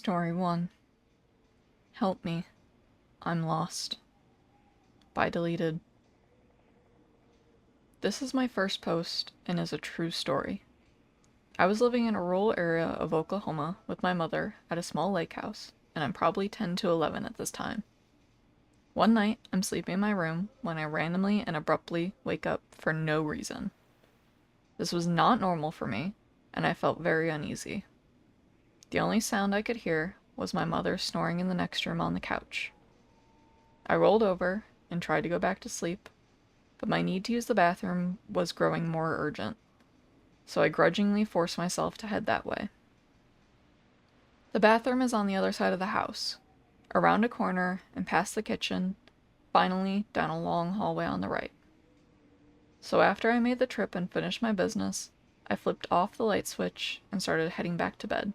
Story 1. Help me. I'm lost. By Deleted. This is my first post and is a true story. I was living in a rural area of Oklahoma with my mother at a small lake house, and I'm probably 10 to 11 at this time. One night, I'm sleeping in my room when I randomly and abruptly wake up for no reason. This was not normal for me, and I felt very uneasy. The only sound I could hear was my mother snoring in the next room on the couch. I rolled over and tried to go back to sleep, but my need to use the bathroom was growing more urgent, so I grudgingly forced myself to head that way. The bathroom is on the other side of the house, around a corner and past the kitchen, finally down a long hallway on the right. So after I made the trip and finished my business, I flipped off the light switch and started heading back to bed.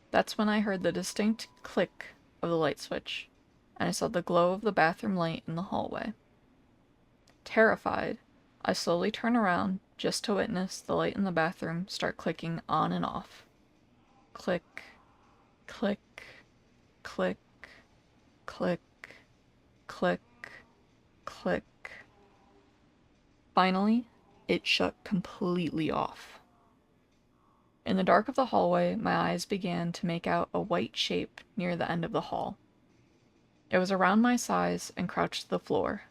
That's when I heard the distinct click of the light switch, and I saw the glow of the bathroom light in the hallway. Terrified, I slowly turned around just to witness the light in the bathroom start clicking on and off. Click, click, click, click, click, click. Finally, it shut completely off. In the dark of the hallway, my eyes began to make out a white shape near the end of the hall. It was around my size and crouched to the floor.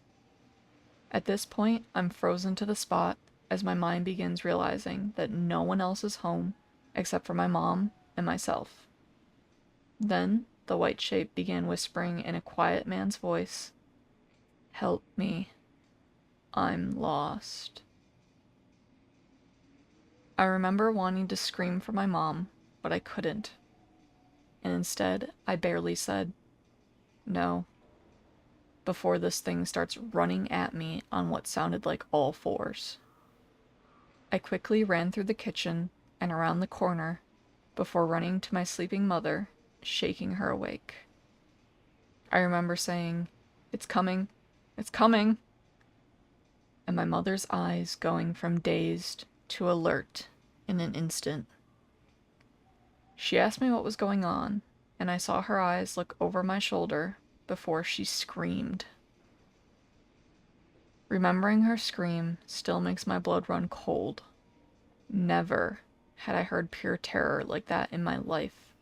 At this point, I'm frozen to the spot as my mind begins realizing that no one else is home except for my mom and myself. Then, the white shape began whispering in a quiet man's voice, "Help me. I'm lost." I remember wanting to scream for my mom, but I couldn't. And instead, I barely said, "No," before this thing starts running at me on what sounded like all fours. I quickly ran through the kitchen and around the corner before running to my sleeping mother, shaking her awake. I remember saying, "It's coming, it's coming," and my mother's eyes going from dazed to alert in an instant. She asked me what was going on, and I saw her eyes look over my shoulder before she screamed. Remembering her scream still makes my blood run cold. Never had I heard pure terror like that in my life,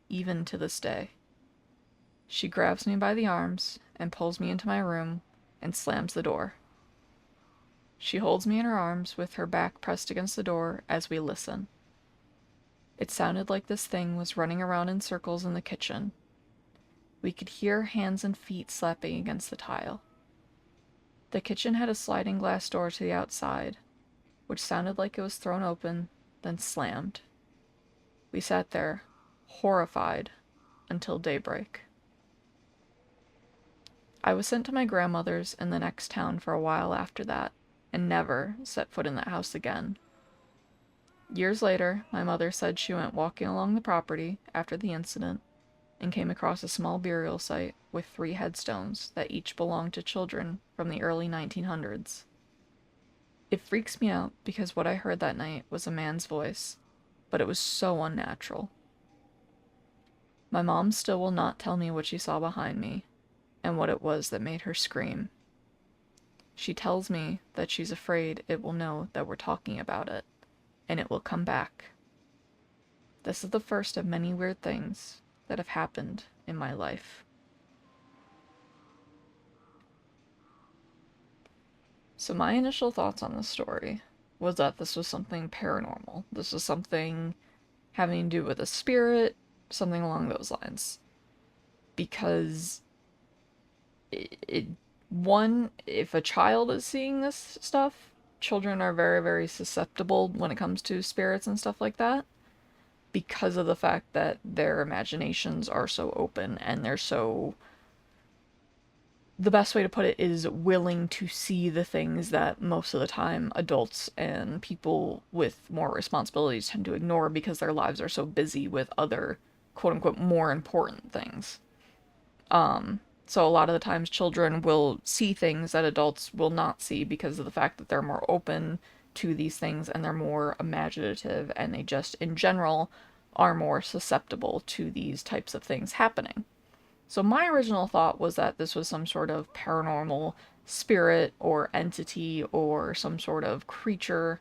even to this day. She grabs me by the arms and pulls me into my room and slams the door. She holds me in her arms with her back pressed against the door as we listen. It sounded like this thing was running around in circles in the kitchen. We could hear hands and feet slapping against the tile. The kitchen had a sliding glass door to the outside, which sounded like it was thrown open, then slammed. We sat there, horrified, until daybreak. I was sent to my grandmother's in the next town for a while after that, and never set foot in that house again. Years later, my mother said she went walking along the property after the incident and came across a small burial site with 3 headstones that each belonged to children from the early 1900s. It freaks me out because what I heard that night was a man's voice, but it was so unnatural. My mom still will not tell me what she saw behind me and what it was that made her scream. She tells me that she's afraid it will know that we're talking about it, and it will come back. This is the first of many weird things that have happened in my life. So my initial thoughts on this story was that this was something paranormal. This was something having to do with a spirit, something along those lines. Because one, if a child is seeing this stuff, children are very, very susceptible when it comes to spirits and stuff like that, because of the fact that their imaginations are so open and they're so, the best way to put it is willing to see the things that most of the time adults and people with more responsibilities tend to ignore because their lives are so busy with other quote-unquote more important things. So a lot of the times children will see things that adults will not see because of the fact that they're more open to these things and they're more imaginative and they just, in general, are more susceptible to these types of things happening. So my original thought was that this was some sort of paranormal spirit or entity or some sort of creature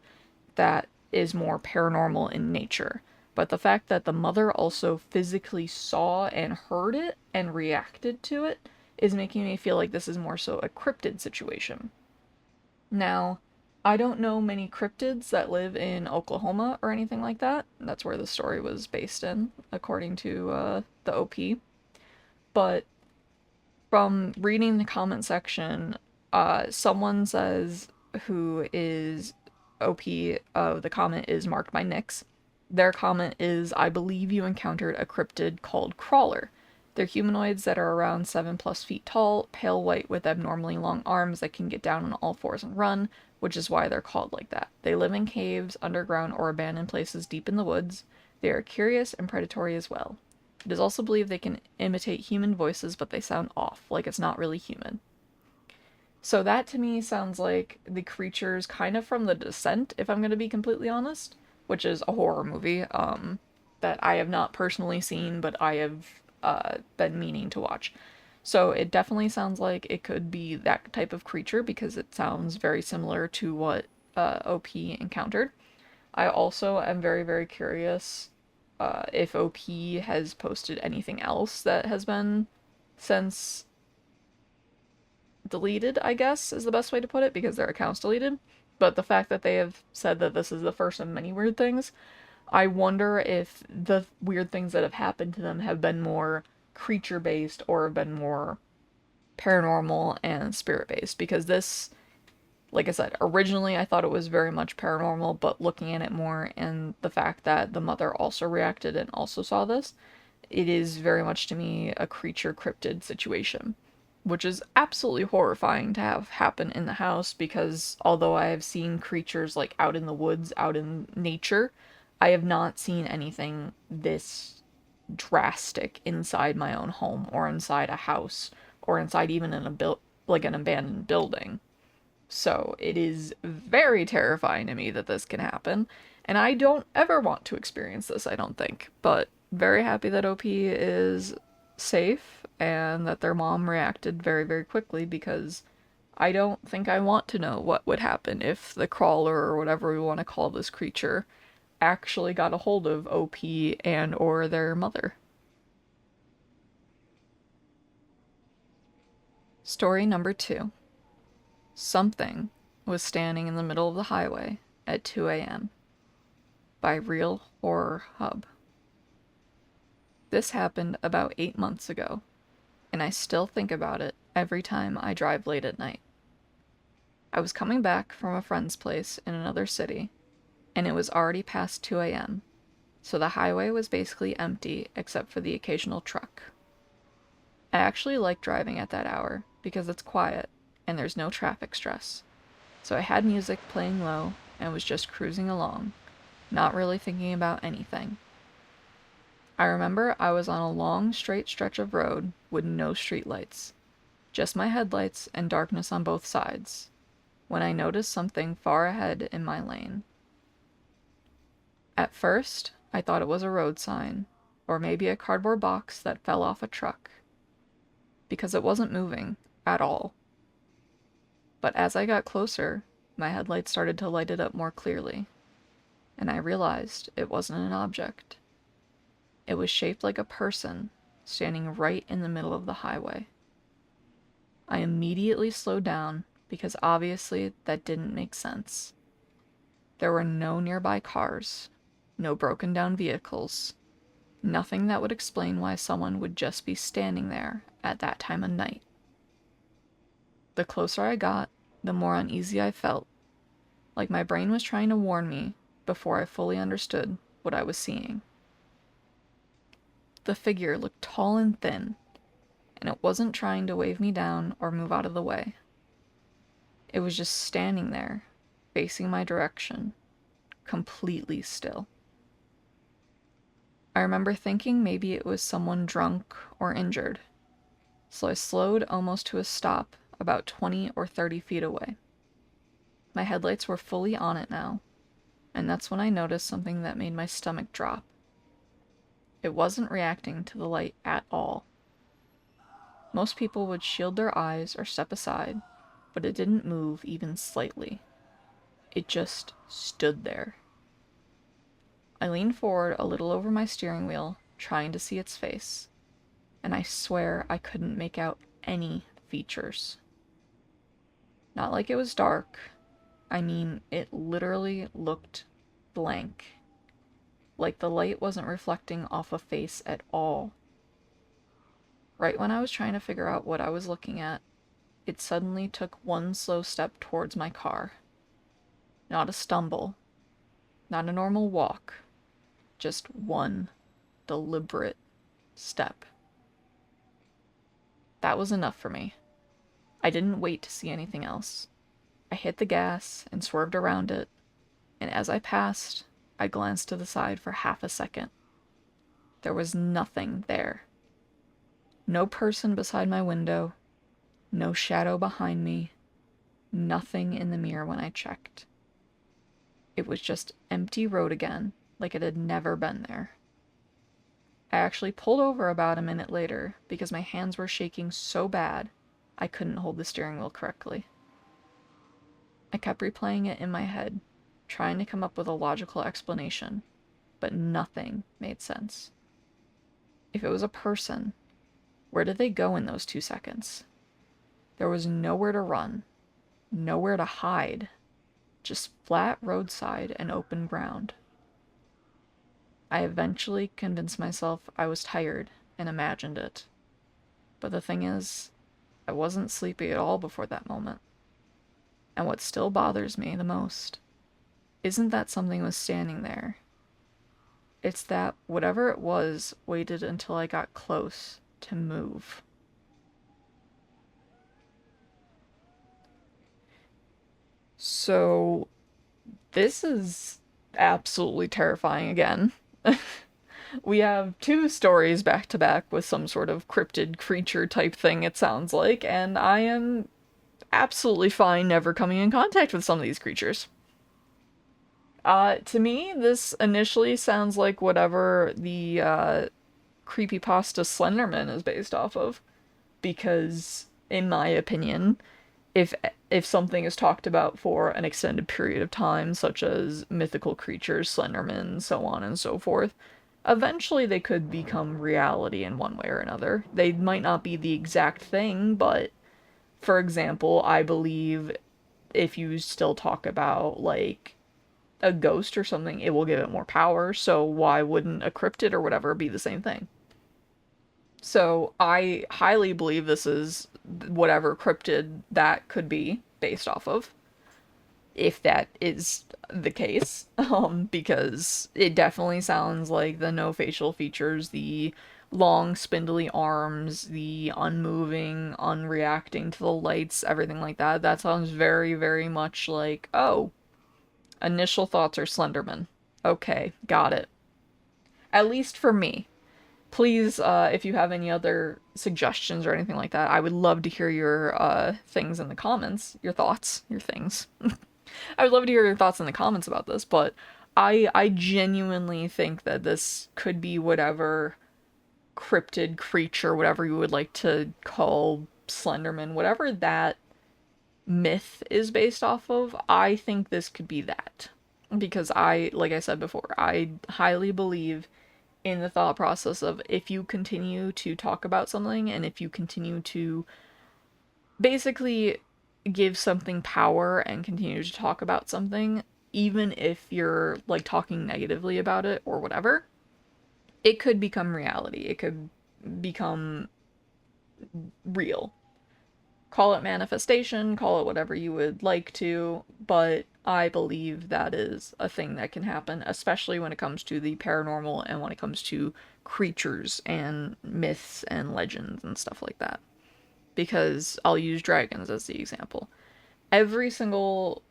that is more paranormal in nature. But the fact that the mother also physically saw and heard it and reacted to it is making me feel like this is more so a cryptid situation. Now, I don't know many cryptids that live in Oklahoma or anything like that. That's where the story was based in, according to the OP. But from reading the comment section, someone says who is OP of the comment is marked by Nyx. Their comment is, I believe you encountered a cryptid called Crawler. They're humanoids that are around 7+ feet tall, pale white with abnormally long arms that can get down on all fours and run, which is why they're called like that. They live in caves, underground, or abandoned places deep in the woods. They are curious and predatory as well. It is also believed they can imitate human voices, but they sound off, like it's not really human. So that to me sounds like the creatures kind of from The Descent, if I'm going to be completely honest, which is a horror movie that I have not personally seen, but I have been meaning to watch. So it definitely sounds like it could be that type of creature because it sounds very similar to what OP encountered. I also am very, very curious if OP has posted anything else that has been since deleted, I guess, is the best way to put it, because their account's deleted. But the fact that they have said that this is the first of many weird things, I wonder if the weird things that have happened to them have been more creature based or have been more paranormal and spirit based. Because this, like I said, originally I thought it was very much paranormal, but looking at it more and the fact that the mother also reacted and also saw this, it is very much to me a creature cryptid situation, which is absolutely horrifying to have happen in the house because although I have seen creatures like out in the woods, out in nature, I have not seen anything this drastic inside my own home or inside a house or inside even in an abandoned building. So it is very terrifying to me that this can happen, and I don't ever want to experience this, I don't think. But very happy that OP is safe and that their mom reacted very, very quickly because I don't think I want to know what would happen if the crawler or whatever we want to call this creature actually got a hold of OP and or their mother. Story number 2. Something was standing in the middle of the highway at 2 a.m. by Real Horror Hub. This happened about 8 months ago, and I still think about it every time I drive late at night. I was coming back from a friend's place in another city, and it was already past 2 a.m., so the highway was basically empty except for the occasional truck. I actually like driving at that hour because it's quiet and there's no traffic stress. So I had music playing low and was just cruising along, not really thinking about anything. I remember I was on a long straight stretch of road with no streetlights, just my headlights and darkness on both sides, when I noticed something far ahead in my lane. At first, I thought it was a road sign, or maybe a cardboard box that fell off a truck, because it wasn't moving at all. But as I got closer, my headlights started to light it up more clearly, and I realized it wasn't an object. It was shaped like a person, standing right in the middle of the highway. I immediately slowed down because obviously that didn't make sense. There were no nearby cars, no broken down vehicles, nothing that would explain why someone would just be standing there at that time of night. The closer I got, the more uneasy I felt, like my brain was trying to warn me before I fully understood what I was seeing. The figure looked tall and thin, and it wasn't trying to wave me down or move out of the way. It was just standing there, facing my direction, completely still. I remember thinking maybe it was someone drunk or injured, so I slowed almost to a stop about 20 or 30 feet away. My headlights were fully on it now, and that's when I noticed something that made my stomach drop. It wasn't reacting to the light at all. Most people would shield their eyes or step aside, but it didn't move even slightly. It just stood there. I leaned forward a little over my steering wheel, trying to see its face, and I swear I couldn't make out any features. Not like it was dark. I mean, it literally looked blank. Like the light wasn't reflecting off a face at all. Right when I was trying to figure out what I was looking at, it suddenly took one slow step towards my car. Not a stumble, not a normal walk, just one deliberate step. That was enough for me. I didn't wait to see anything else. I hit the gas and swerved around it, and as I passed, I glanced to the side for half a second. There was nothing there. No person beside my window, no shadow behind me, nothing in the mirror when I checked. It was just empty road again, like it had never been there. I actually pulled over about a minute later because my hands were shaking so bad I couldn't hold the steering wheel correctly. I kept replaying it in my head, trying to come up with a logical explanation, but nothing made sense. If it was a person, where did they go in those 2 seconds? There was nowhere to run, nowhere to hide, just flat roadside and open ground. I eventually convinced myself I was tired and imagined it. But the thing is, I wasn't sleepy at all before that moment. And what still bothers me the most isn't that something was standing there. It's that whatever it was waited until I got close to move. So, this is absolutely terrifying again. We have 2 stories back to back with some sort of cryptid creature type thing, it sounds like, and I am absolutely fine never coming in contact with some of these creatures. To me, this initially sounds like whatever the creepypasta Slenderman is based off of, because, in my opinion, if something is talked about for an extended period of time, such as mythical creatures, Slenderman, so on and so forth, eventually they could become reality in one way or another. They might not be the exact thing, but for example, I believe if you still talk about like a ghost or something, it will give it more power, so why wouldn't a cryptid or whatever be the same thing? So I highly believe this is whatever cryptid that could be based off of, if that is the case, because it definitely sounds like the no facial features, the long spindly arms, the unmoving, unreacting to the lights, everything like that. That sounds very, very much like, oh, initial thoughts are Slenderman. Okay, got it. At least for me. Please, if you have any other suggestions or anything like that, I would love to hear your things in the comments, your thoughts, your things. I would love to hear your thoughts in the comments about this, but I genuinely think that this could be whatever cryptid creature, whatever you would like to call Slenderman, whatever that myth is based off of. I think this could be that. Because like I said before, I highly believe in the thought process of if you continue to talk about something and if you continue to basically give something power and continue to talk about something, even if you're like talking negatively about it or whatever, it could become reality. It could become real. Call it manifestation, call it whatever you would like to, but I believe that is a thing that can happen, especially when it comes to the paranormal and when it comes to creatures and myths and legends and stuff like that. Because I'll use dragons as the example. Every single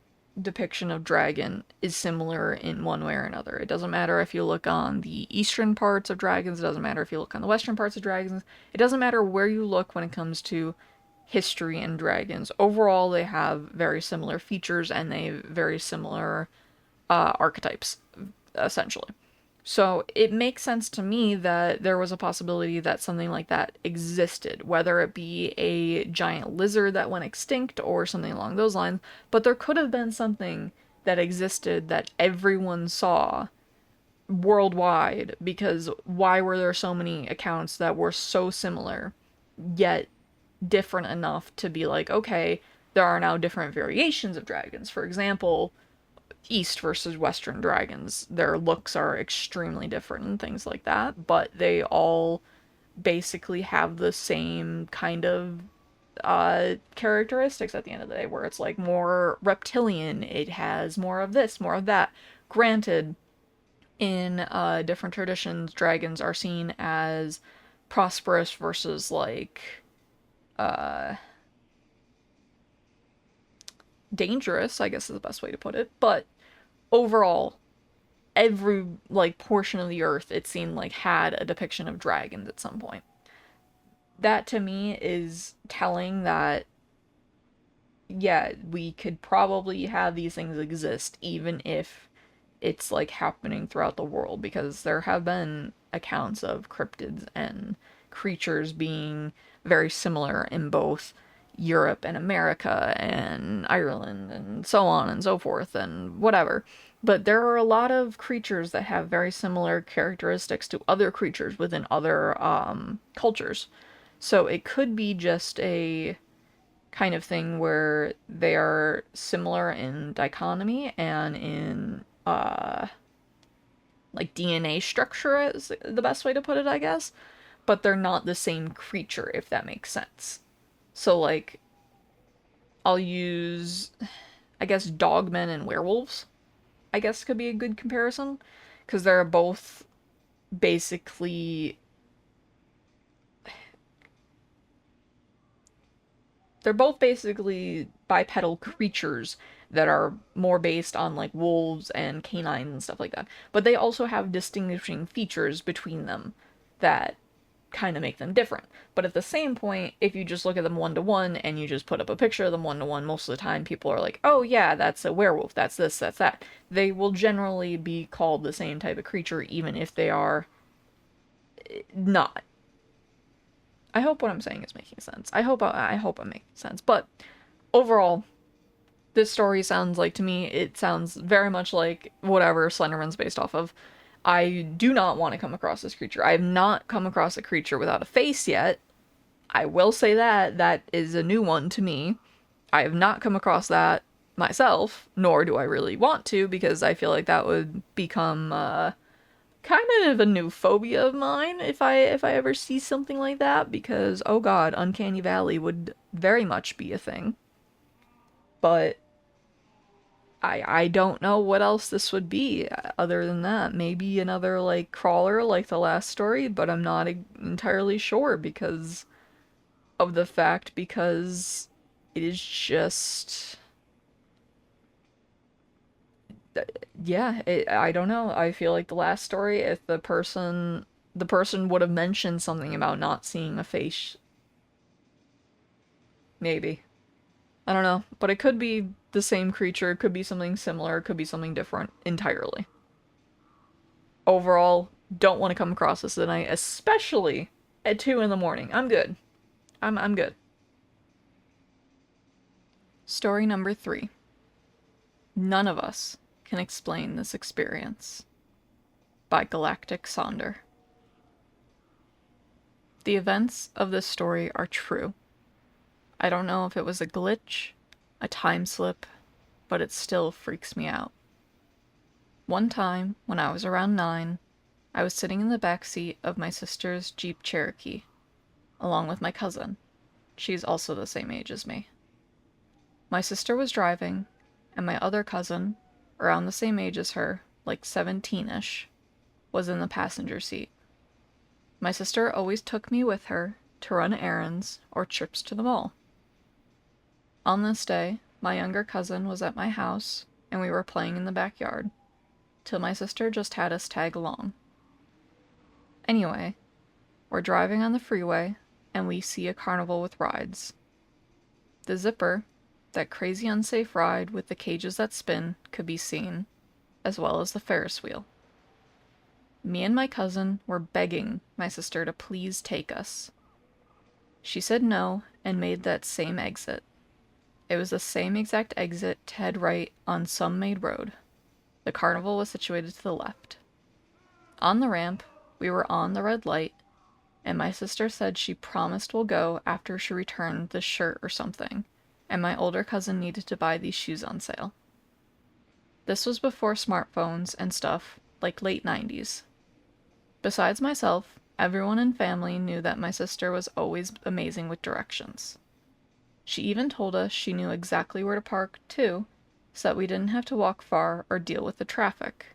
depiction of dragon is similar in one way or another. It doesn't matter if you look on the eastern parts of dragons, it doesn't matter if you look on the western parts of dragons, it doesn't matter where you look when it comes to history and dragons. Overall, they have very similar features and they have very similar archetypes, essentially. So it makes sense to me that there was a possibility that something like that existed, whether it be a giant lizard that went extinct or something along those lines. But there could have been something that existed that everyone saw worldwide, because why were there so many accounts that were so similar yet different enough to be like, okay, there are now different variations of dragons. For example, East versus Western dragons. Their looks are extremely different and things like that, but they all basically have the same kind of characteristics at the end of the day, where it's like more reptilian, it has more of this, more of that. Granted, in different traditions, dragons are seen as prosperous versus like uh, dangerous, I guess is the best way to put it. But overall, every like portion of the earth it seemed like had a depiction of dragons at some point. That to me is telling that yeah, we could probably have these things exist even if it's like happening throughout the world, because there have been accounts of cryptids and creatures being very similar in both Europe and America and Ireland and so on and so forth and whatever. But there are a lot of creatures that have very similar characteristics to other creatures within other cultures. So it could be just a kind of thing where they are similar in dichotomy and in like DNA structure is the best way to put it, I guess. But they're not the same creature, if that makes sense. So like I'll use I guess dogmen and werewolves, I guess could be a good comparison. Because basically they're both basically bipedal creatures that are more based on like wolves and canines and stuff like that. But they also have distinguishing features between them that kind of make them different. But at the same point, if you just look at them one to one and you just put up a picture of them one to one, most of the time people are like, oh yeah, that's a werewolf, that's this, that's that. They will generally be called the same type of creature, even if they are not. I hope what I'm saying is making sense. I hope I'm making sense. But overall, this story sounds like to me, it sounds very much like whatever Slenderman's based off of. I do not want to come across this creature. I have not come across a creature without a face yet. I will say that that is a new one to me. I have not come across that myself, nor do I really want to, because I feel like that would become kind of a new phobia of mine if I ever see something like that, because oh god, Uncanny Valley would very much be a thing. But I don't know what else this would be other than that. Maybe another like crawler like the last story, but I'm not entirely sure because of the fact because it is just yeah, I don't know. I feel like the last story, if the person would have mentioned something about not seeing a face, maybe. I don't know, but it could be the same creature, it could be something similar, it could be something different entirely. Overall, don't want to come across this tonight, especially at 2 in the morning. I'm good. I'm good. Story number 3. None of us can explain this experience, by Galactic Sonder. The events of this story are true. I don't know if it was a glitch, a time slip, but it still freaks me out. One time, when I was around 9, I was sitting in the back seat of my sister's Jeep Cherokee, along with my cousin. She's also the same age as me. My sister was driving, and my other cousin, around the same age as her, like 17-ish, was in the passenger seat. My sister always took me with her to run errands or trips to the mall. On this day, my younger cousin was at my house, and we were playing in the backyard, till my sister just had us tag along. Anyway, we're driving on the freeway, and we see a carnival with rides. The Zipper, that crazy unsafe ride with the cages that spin, could be seen, as well as the Ferris wheel. Me and my cousin were begging my sister to please take us. She said no and made that same exit. It was the same exact exit to head right on some made road. The carnival was situated to the left. On the ramp, we were on the red light, and my sister said she promised we'll go after she returned this shirt or something, and my older cousin needed to buy these shoes on sale. This was before smartphones and stuff, like late 90s. Besides myself, everyone in family knew that my sister was always amazing with directions. She even told us she knew exactly where to park, too, so that we didn't have to walk far or deal with the traffic.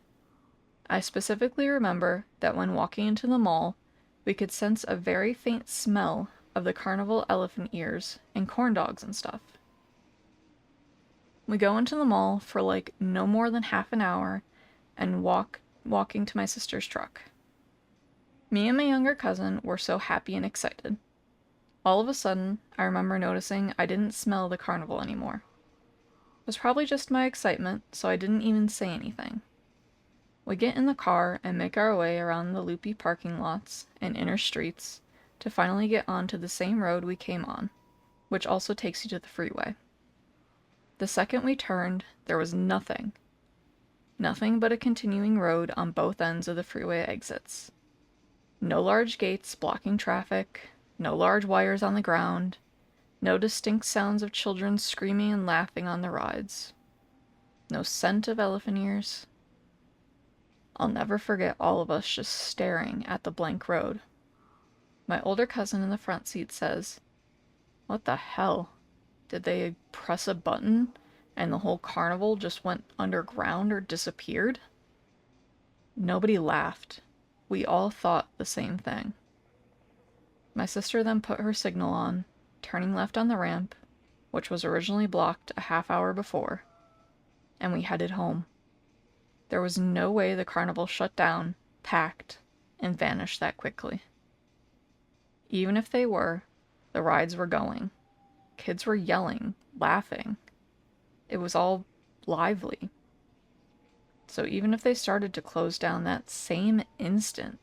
I specifically remember that when walking into the mall, we could sense a very faint smell of the carnival elephant ears and corn dogs and stuff. We go into the mall for like no more than half an hour and walking to my sister's truck. Me and my younger cousin were so happy and excited. All of a sudden, I remember noticing I didn't smell the carnival anymore. It was probably just my excitement, so I didn't even say anything. We get in the car and make our way around the loopy parking lots and inner streets to finally get onto the same road we came on, which also takes you to the freeway. The second we turned, there was nothing. Nothing but a continuing road on both ends of the freeway exits. No large gates blocking traffic, no large wires on the ground, no distinct sounds of children screaming and laughing on the rides. No scent of elephant ears. I'll never forget all of us just staring at the blank road. My older cousin in the front seat says, "What the hell? Did they press a button and the whole carnival just went underground or disappeared?" Nobody laughed. We all thought the same thing. My sister then put her signal on, turning left on the ramp, which was originally blocked a half hour before, and we headed home. There was no way the carnival shut down, packed, and vanished that quickly. Even if they were, the rides were going. Kids were yelling, laughing. It was all lively. So even if they started to close down that same instant,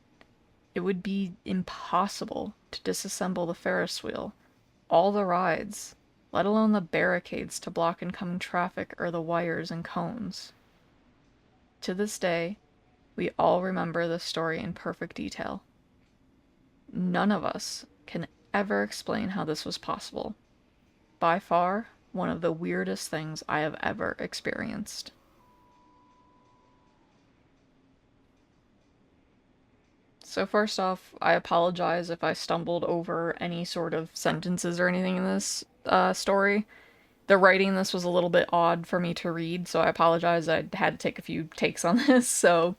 it would be impossible to disassemble the Ferris wheel, all the rides, let alone the barricades to block incoming traffic or the wires and cones. To this day, we all remember this story in perfect detail. None of us can ever explain how this was possible. By far, one of the weirdest things I have ever experienced. So first off, I apologize if I stumbled over any sort of sentences or anything in this story. The writing in this was a little bit odd for me to read, so I apologize. I had to take a few takes on this, so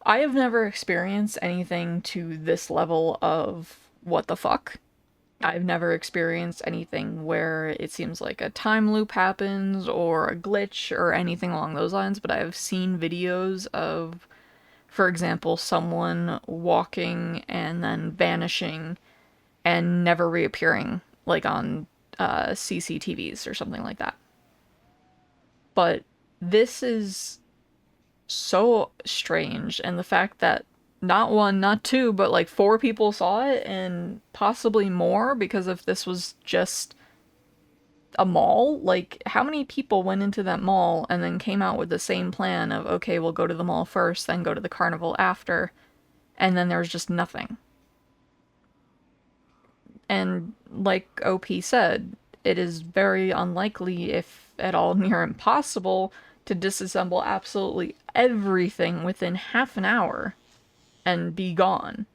I have never experienced anything to this level of what the fuck. I've never experienced anything where it seems like a time loop happens or a glitch or anything along those lines, but I have seen videos of, for example, someone walking and then vanishing and never reappearing, like on CCTVs or something like that. But this is so strange, and the fact that not one, not two, but like 4 people saw it, and possibly more, because if this was just a mall, like how many people went into that mall and then came out with the same plan of, okay, we'll go to the mall first, then go to the carnival after, and then there was just nothing. And like OP said, it is very unlikely, if at all near impossible, to disassemble absolutely everything within half an hour and be gone.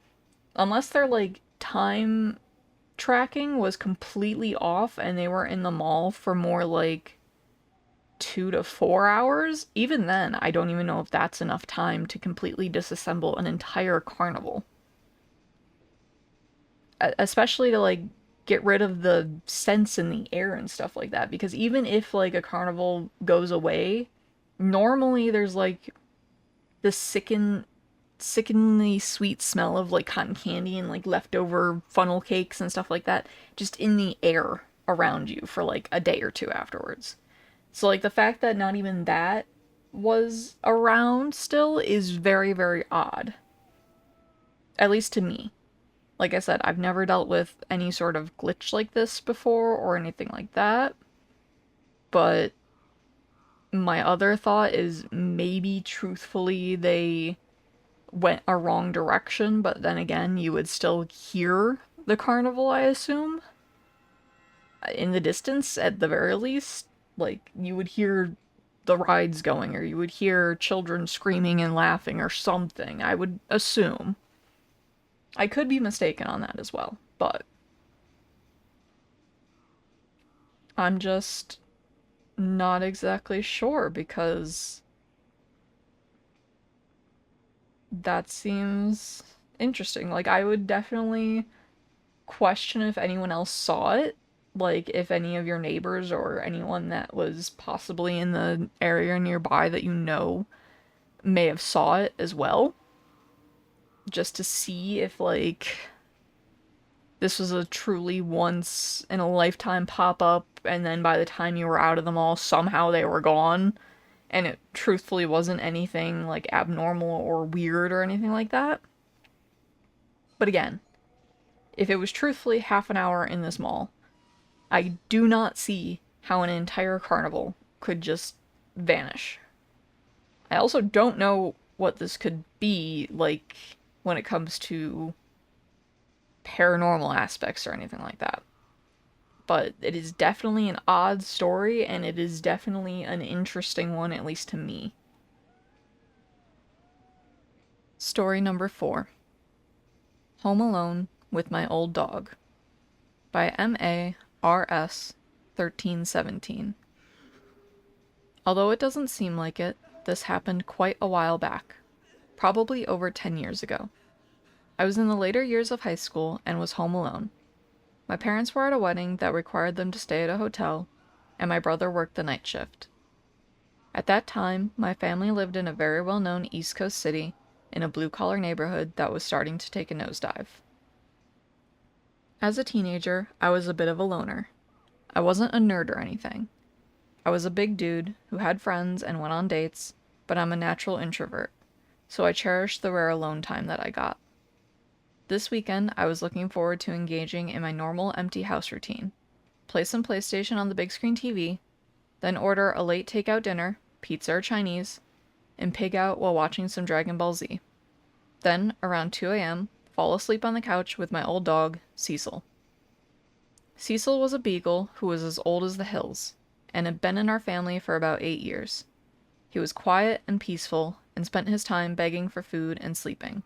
Unless their like time tracking was completely off and they were in the mall for more like 2 to 4 hours. Even then, I don't even know if that's enough time to completely disassemble an entire carnival. Especially to like get rid of the scents in the air and stuff like that, because even if like a carnival goes away, normally there's like this sickeningly sweet smell of like cotton candy and like leftover funnel cakes and stuff like that just in the air around you for like a day or two afterwards. So like the fact that not even that was around still is very, very odd. At least to me. Like I said, I've never dealt with any sort of glitch like this before or anything like that. But my other thought is maybe truthfully they went a wrong direction, but then again, you would still hear the carnival, I assume, in the distance at the very least. Like, you would hear the rides going, or you would hear children screaming and laughing, or something, I would assume. I could be mistaken on that as well, but I'm just not exactly sure because that seems interesting. Like, I would definitely question if anyone else saw it. Like, if any of your neighbors or anyone that was possibly in the area nearby that you know may have saw it as well. Just to see if, like, this was a truly once in a lifetime pop up, and then by the time you were out of the mall, somehow they were gone, and it truthfully wasn't anything like abnormal or weird or anything like that. But again, if it was truthfully half an hour in this mall, I do not see how an entire carnival could just vanish. I also don't know what this could be like when it comes to paranormal aspects or anything like that. But it is definitely an odd story, and it is definitely an interesting one, at least to me. Story number 4. Home Alone with My Old Dog by M.A.R.S. 1317. Although it doesn't seem like it, this happened quite a while back, probably over 10 years ago. I was in the later years of high school and was home alone. My parents were at a wedding that required them to stay at a hotel, and my brother worked the night shift. At that time, my family lived in a very well-known East Coast city in a blue-collar neighborhood that was starting to take a nosedive. As a teenager, I was a bit of a loner. I wasn't a nerd or anything. I was a big dude who had friends and went on dates, but I'm a natural introvert, so I cherished the rare alone time that I got. This weekend, I was looking forward to engaging in my normal empty house routine. Play some PlayStation on the big screen TV, then order a late takeout dinner, pizza or Chinese, and pig out while watching some Dragon Ball Z. Then, around 2 a.m., fall asleep on the couch with my old dog, Cecil. Cecil was a beagle who was as old as the hills, and had been in our family for about 8 years. He was quiet and peaceful, and spent his time begging for food and sleeping.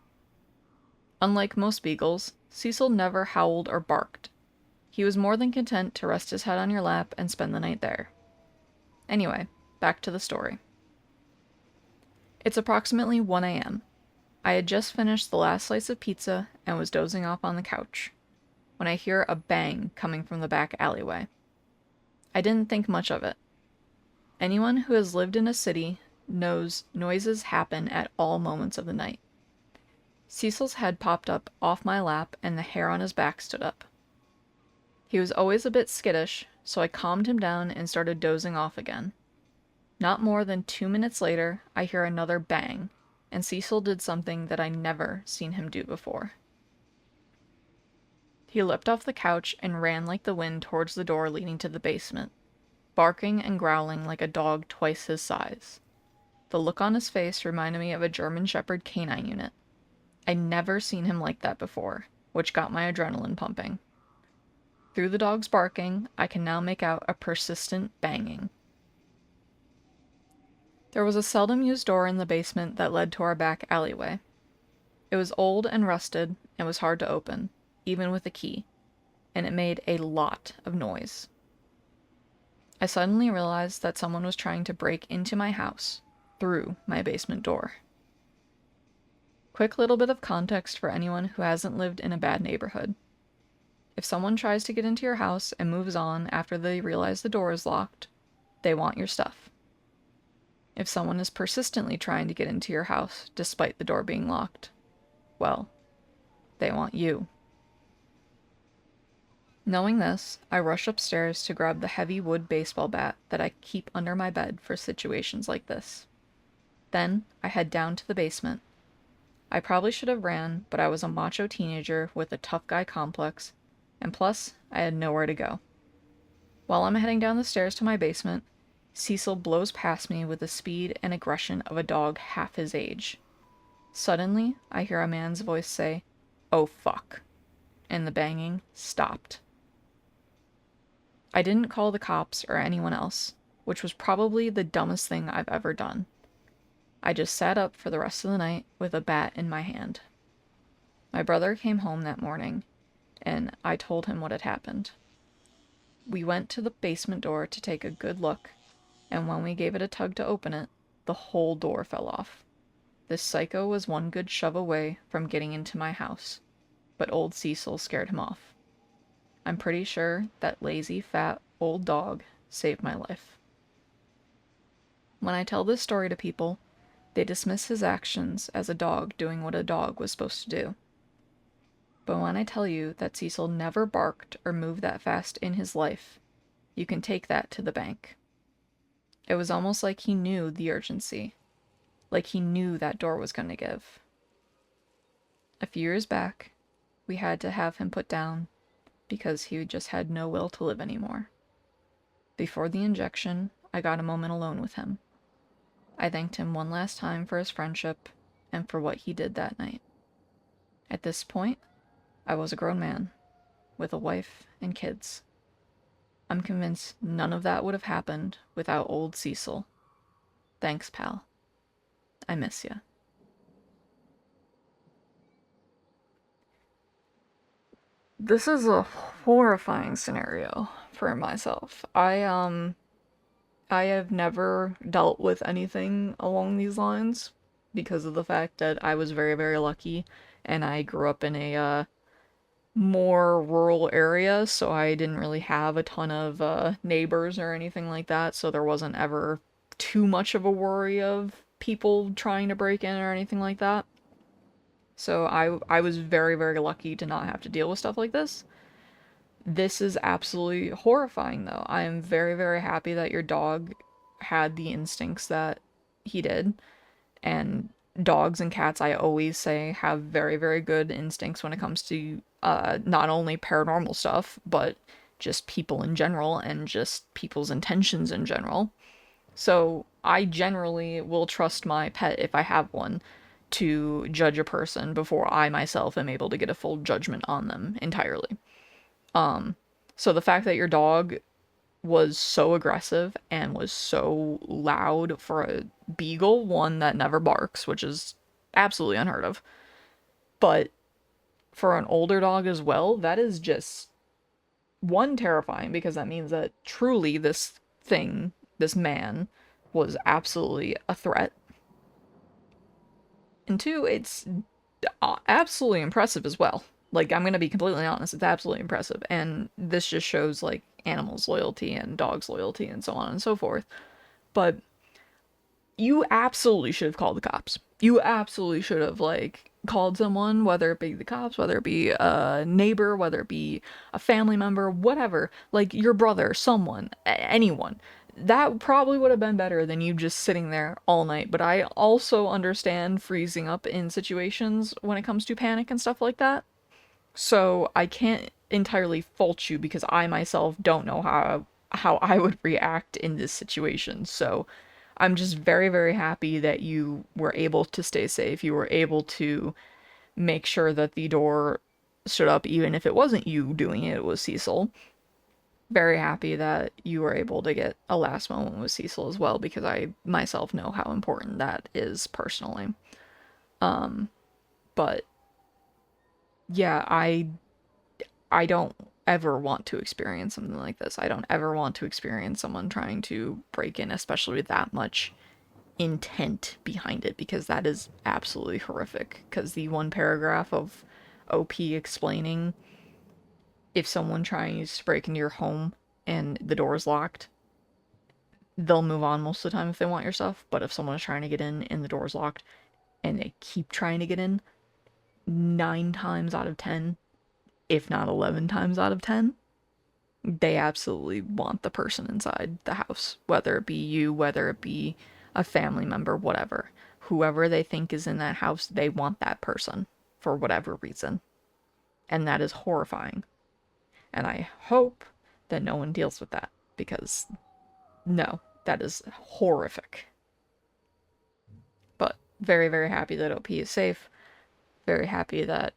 Unlike most beagles, Cecil never howled or barked. He was more than content to rest his head on your lap and spend the night there. Anyway, back to the story. It's approximately 1 a.m. I had just finished the last slice of pizza and was dozing off on the couch, when I hear a bang coming from the back alleyway. I didn't think much of it. Anyone who has lived in a city knows noises happen at all moments of the night. Cecil's head popped up off my lap and the hair on his back stood up. He was always a bit skittish, so I calmed him down and started dozing off again. Not more than 2 minutes later, I hear another bang, and Cecil did something that I never seen him do before. He leapt off the couch and ran like the wind towards the door leading to the basement, barking and growling like a dog twice his size. The look on his face reminded me of a German Shepherd canine unit. I'd never seen him like that before, which got my adrenaline pumping. Through the dog's barking, I can now make out a persistent banging. There was a seldom-used door in the basement that led to our back alleyway. It was old and rusted and was hard to open, even with a key, and it made a lot of noise. I suddenly realized that someone was trying to break into my house through my basement door. Quick little bit of context for anyone who hasn't lived in a bad neighborhood. If someone tries to get into your house and moves on after they realize the door is locked, they want your stuff. If someone is persistently trying to get into your house despite the door being locked, well, they want you. Knowing this, I rush upstairs to grab the heavy wood baseball bat that I keep under my bed for situations like this. Then I head down to the basement. I probably should have ran, but I was a macho teenager with a tough guy complex, and plus, I had nowhere to go. While I'm heading down the stairs to my basement, Cecil blows past me with the speed and aggression of a dog half his age. Suddenly, I hear a man's voice say, "Oh fuck," and the banging stopped. I didn't call the cops or anyone else, which was probably the dumbest thing I've ever done. I just sat up for the rest of the night with a bat in my hand. My brother came home that morning, and I told him what had happened. We went to the basement door to take a good look, and when we gave it a tug to open it, the whole door fell off. This psycho was one good shove away from getting into my house, but old Cecil scared him off. I'm pretty sure that lazy, fat, old dog saved my life. When I tell this story to people, they dismiss his actions as a dog doing what a dog was supposed to do. But when I tell you that Cecil never barked or moved that fast in his life, you can take that to the bank. It was almost like he knew the urgency, like he knew that door was going to give. A few years back, we had to have him put down because he just had no will to live anymore. Before the injection, I got a moment alone with him. I thanked him one last time for his friendship and for what he did that night. At this point, I was a grown man, with a wife and kids. I'm convinced none of that would have happened without old Cecil. Thanks, pal. I miss ya. This is a horrifying scenario for myself. I have never dealt with anything along these lines because of the fact that I was very, very lucky and I grew up in a more rural area, so I didn't really have a ton of neighbors or anything like that, so there wasn't ever too much of a worry of people trying to break in or anything like that. So I was very, very lucky to not have to deal with stuff like this. This is absolutely horrifying, though. I am very, very happy that your dog had the instincts that he did. And dogs and cats, I always say, have very, very good instincts when it comes to not only paranormal stuff, but just people in general and just people's intentions in general. So I generally will trust my pet if I have one to judge a person before I myself am able to get a full judgment on them entirely. So the fact that your dog was so aggressive and was so loud for a beagle, one that never barks, which is absolutely unheard of, but for an older dog as well, that is just one terrifying because that means that truly this thing, this man, was absolutely a threat. And two, it's absolutely impressive as well. Like, I'm gonna be completely honest, it's absolutely impressive. And this just shows, like, animals' loyalty and dogs' loyalty and so on and so forth. But you absolutely should have called the cops. You absolutely should have, like, called someone, whether it be the cops, whether it be a neighbor, whether it be a family member, whatever. Like, your brother, someone, anyone. That probably would have been better than you just sitting there all night. But I also understand freezing up in situations when it comes to panic and stuff like that. So I can't entirely fault you because I myself don't know how I would react in this situation. So I'm just very, very happy that you were able to stay safe. You were able to make sure that the door stood up, even if it wasn't you doing it, it was Cecil. Very happy that you were able to get a last moment with Cecil as well, because I myself know how important that is personally. But yeah, I don't ever want to experience something like this. I don't ever want to experience someone trying to break in, especially with that much intent behind it, because that is absolutely horrific. Because the one paragraph of OP explaining if someone tries to break into your home and the door is locked, they'll move on most of the time if they want your stuff. But if someone is trying to get in and the door is locked and they keep trying to get in, 9 times out of 10, if not 11 times out of 10, they absolutely want the person inside the house, whether it be you, whether it be a family member, whatever. whoever they think is in that house, they want that person for whatever reason. And that is horrifying. And I hope that no one deals with that, because no, that is horrific. But very, very happy that OP is safe. Very happy that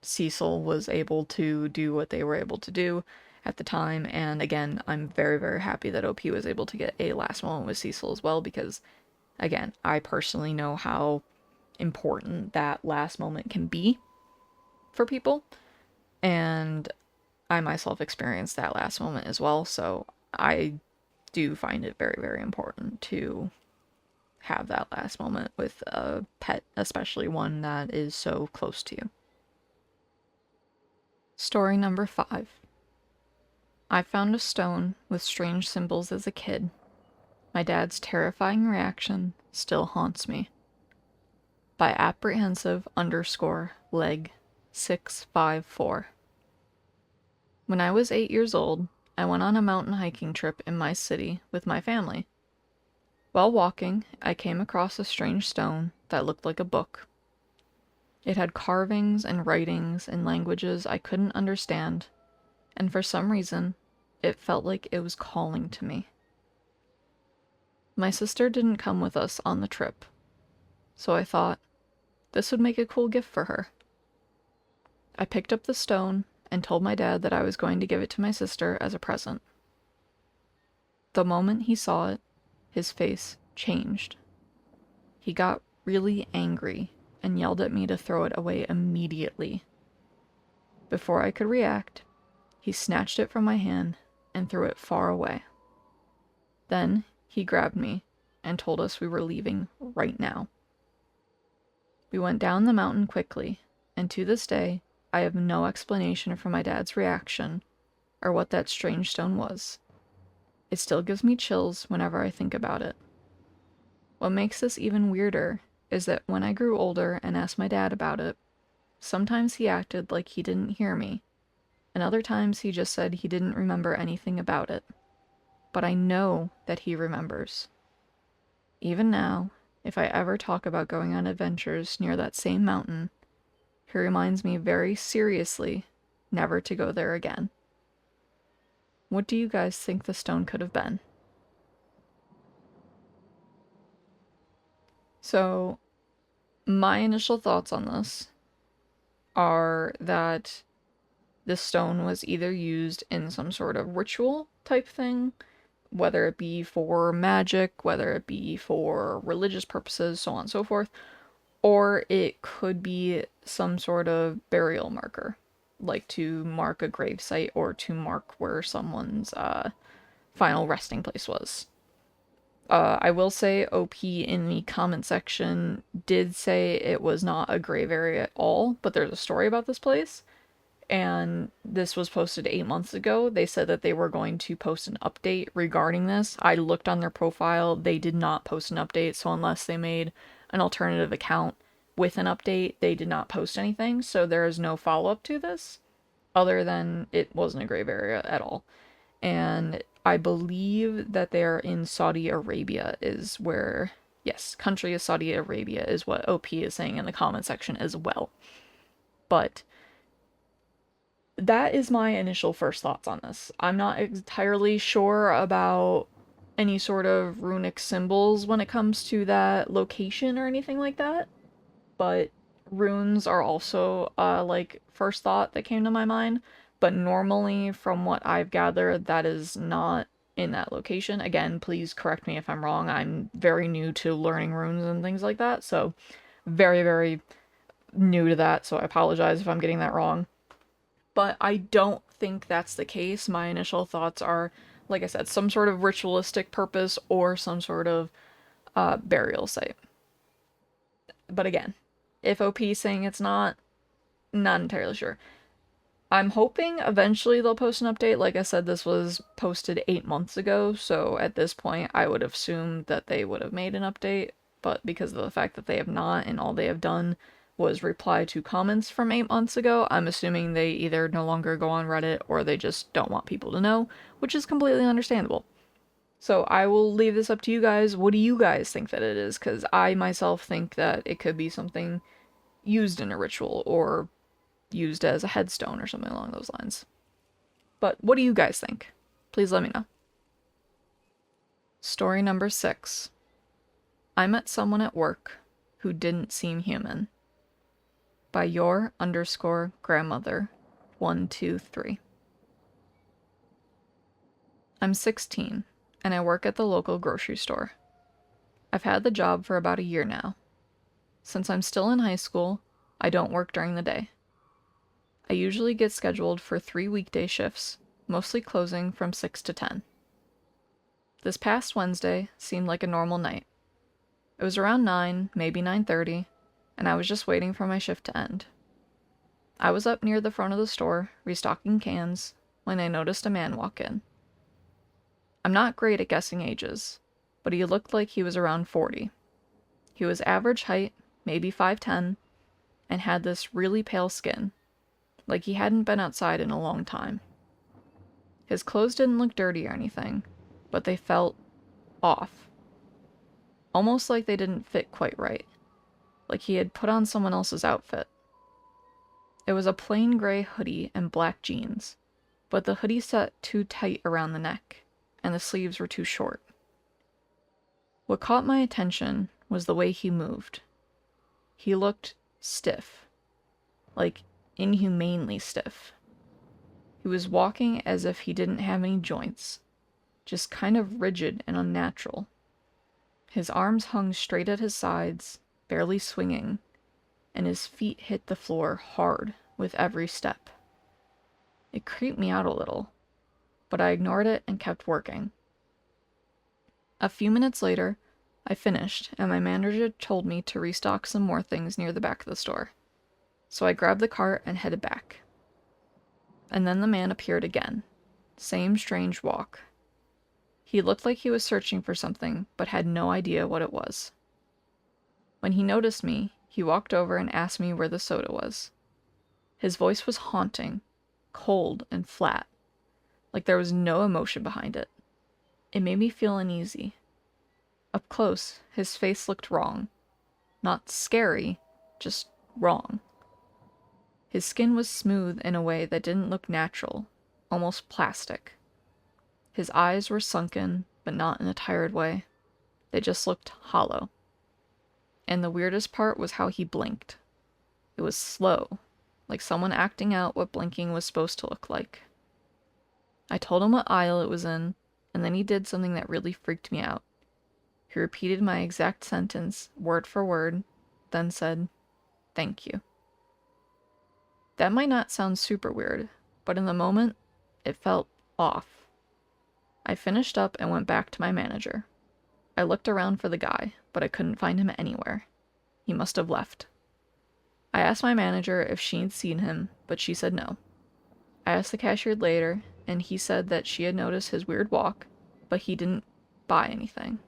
Cecil was able to do what they were able to do at the time. And again, I'm very, very happy that OP was able to get a last moment with Cecil as well, because again, I personally know how important that last moment can be for people. And I myself experienced that last moment as well, so I do find it very, very important to have that last moment with a pet, especially one that is so close to you. Story number 5. I found a stone with strange symbols as a kid. My dad's terrifying reaction still haunts me. By apprehensive_leg 654. When I was 8 years old, I went on a mountain hiking trip in my city with my family. While walking, I came across a strange stone that looked like a book. It had carvings and writings in languages I couldn't understand, and for some reason, it felt like it was calling to me. My sister didn't come with us on the trip, so I thought this would make a cool gift for her. I picked up the stone and told my dad that I was going to give it to my sister as a present. The moment he saw it, his face changed. He got really angry and yelled at me to throw it away immediately. Before I could react, he snatched it from my hand and threw it far away. Then he grabbed me and told us we were leaving right now. We went down the mountain quickly, and to this day, I have no explanation for my dad's reaction or what that strange stone was. It still gives me chills whenever I think about it. What makes this even weirder is that when I grew older and asked my dad about it, sometimes he acted like he didn't hear me, and other times he just said he didn't remember anything about it. But I know that he remembers. Even now, if I ever talk about going on adventures near that same mountain, he reminds me very seriously never to go there again. What do you guys think the stone could have been? So, my initial thoughts on this are that this stone was either used in some sort of ritual type thing, whether it be for magic, whether it be for religious purposes, so on and so forth, or it could be some sort of burial marker, like to mark a gravesite or to mark where someone's final resting place was. I will say OP in the comment section did say it was not a grave area at all, but there's a story about this place, and this was posted 8 months ago. They said that they were going to post an update regarding this. I looked on their profile, they did not post an update, so unless they made an alternative account with an update, they did not post anything, so there is no follow-up to this, other than it wasn't a grave area at all. And I believe that they're in Saudi Arabia is where, yes, country is Saudi Arabia is what OP is saying in the comment section as well. But that is my initial first thoughts on this. I'm not entirely sure about any sort of runic symbols when it comes to that location or anything like that, but runes are also like first thought that came to my mind. But normally, from what I've gathered, that is not in that location. Again, please correct me if I'm wrong. I'm very new to learning runes and things like that, so very, very new to that, so I apologize if I'm getting that wrong. But I don't think that's the case. My initial thoughts are, like I said, some sort of ritualistic purpose or some sort of burial site. But again, if OP is saying it's not entirely sure. I'm hoping eventually they'll post an update. Like I said, this was posted 8 months ago, so at this point I would have assumed that they would have made an update, but because of the fact that they have not, and all they have done was reply to comments from 8 months ago, I'm assuming they either no longer go on Reddit or they just don't want people to know, which is completely understandable. So I will leave this up to you guys. What do you guys think that it is? Because I myself think that it could be something used in a ritual or used as a headstone or something along those lines. But what do you guys think? Please let me know. Story number 6. I met someone at work who didn't seem human. By your underscore grandmother 123. I'm 16 and I work at the local grocery store. I've had the job for about a year now. Since I'm still in high school, I don't work during the day. I usually get scheduled for 3 weekday shifts, mostly closing from 6 to 10. This past Wednesday seemed like a normal night. It was around 9, maybe 9:30, and I was just waiting for my shift to end. I was up near the front of the store, restocking cans, when I noticed a man walk in. I'm not great at guessing ages, but he looked like he was around 40. He was average height, maybe 5'10", and had this really pale skin, like he hadn't been outside in a long time. His clothes didn't look dirty or anything, but they felt off. Almost like they didn't fit quite right, like he had put on someone else's outfit. It was a plain gray hoodie and black jeans, but the hoodie sat too tight around the neck, and the sleeves were too short. What caught my attention was the way he moved. He looked stiff, like inhumanely stiff. He was walking as if he didn't have any joints, just kind of rigid and unnatural. His arms hung straight at his sides, barely swinging, and his feet hit the floor hard with every step. It creeped me out a little, but I ignored it and kept working. A few minutes later, I finished, and my manager told me to restock some more things near the back of the store. So I grabbed the cart and headed back. And then the man appeared again. Same strange walk. He looked like he was searching for something, but had no idea what it was. When he noticed me, he walked over and asked me where the soda was. His voice was haunting, cold and flat, like there was no emotion behind it. It made me feel uneasy. Up close, his face looked wrong. Not scary, just wrong. His skin was smooth in a way that didn't look natural, almost plastic. His eyes were sunken, but not in a tired way. They just looked hollow. And the weirdest part was how he blinked. It was slow, like someone acting out what blinking was supposed to look like. I told him what aisle it was in, and then he did something that really freaked me out. He repeated my exact sentence, word for word, then said, "Thank you." That might not sound super weird, but in the moment, it felt off. I finished up and went back to my manager. I looked around for the guy, but I couldn't find him anywhere. He must have left. I asked my manager if she'd seen him, but she said no. I asked the cashier later, and he said that she had noticed his weird walk, but he didn't buy anything.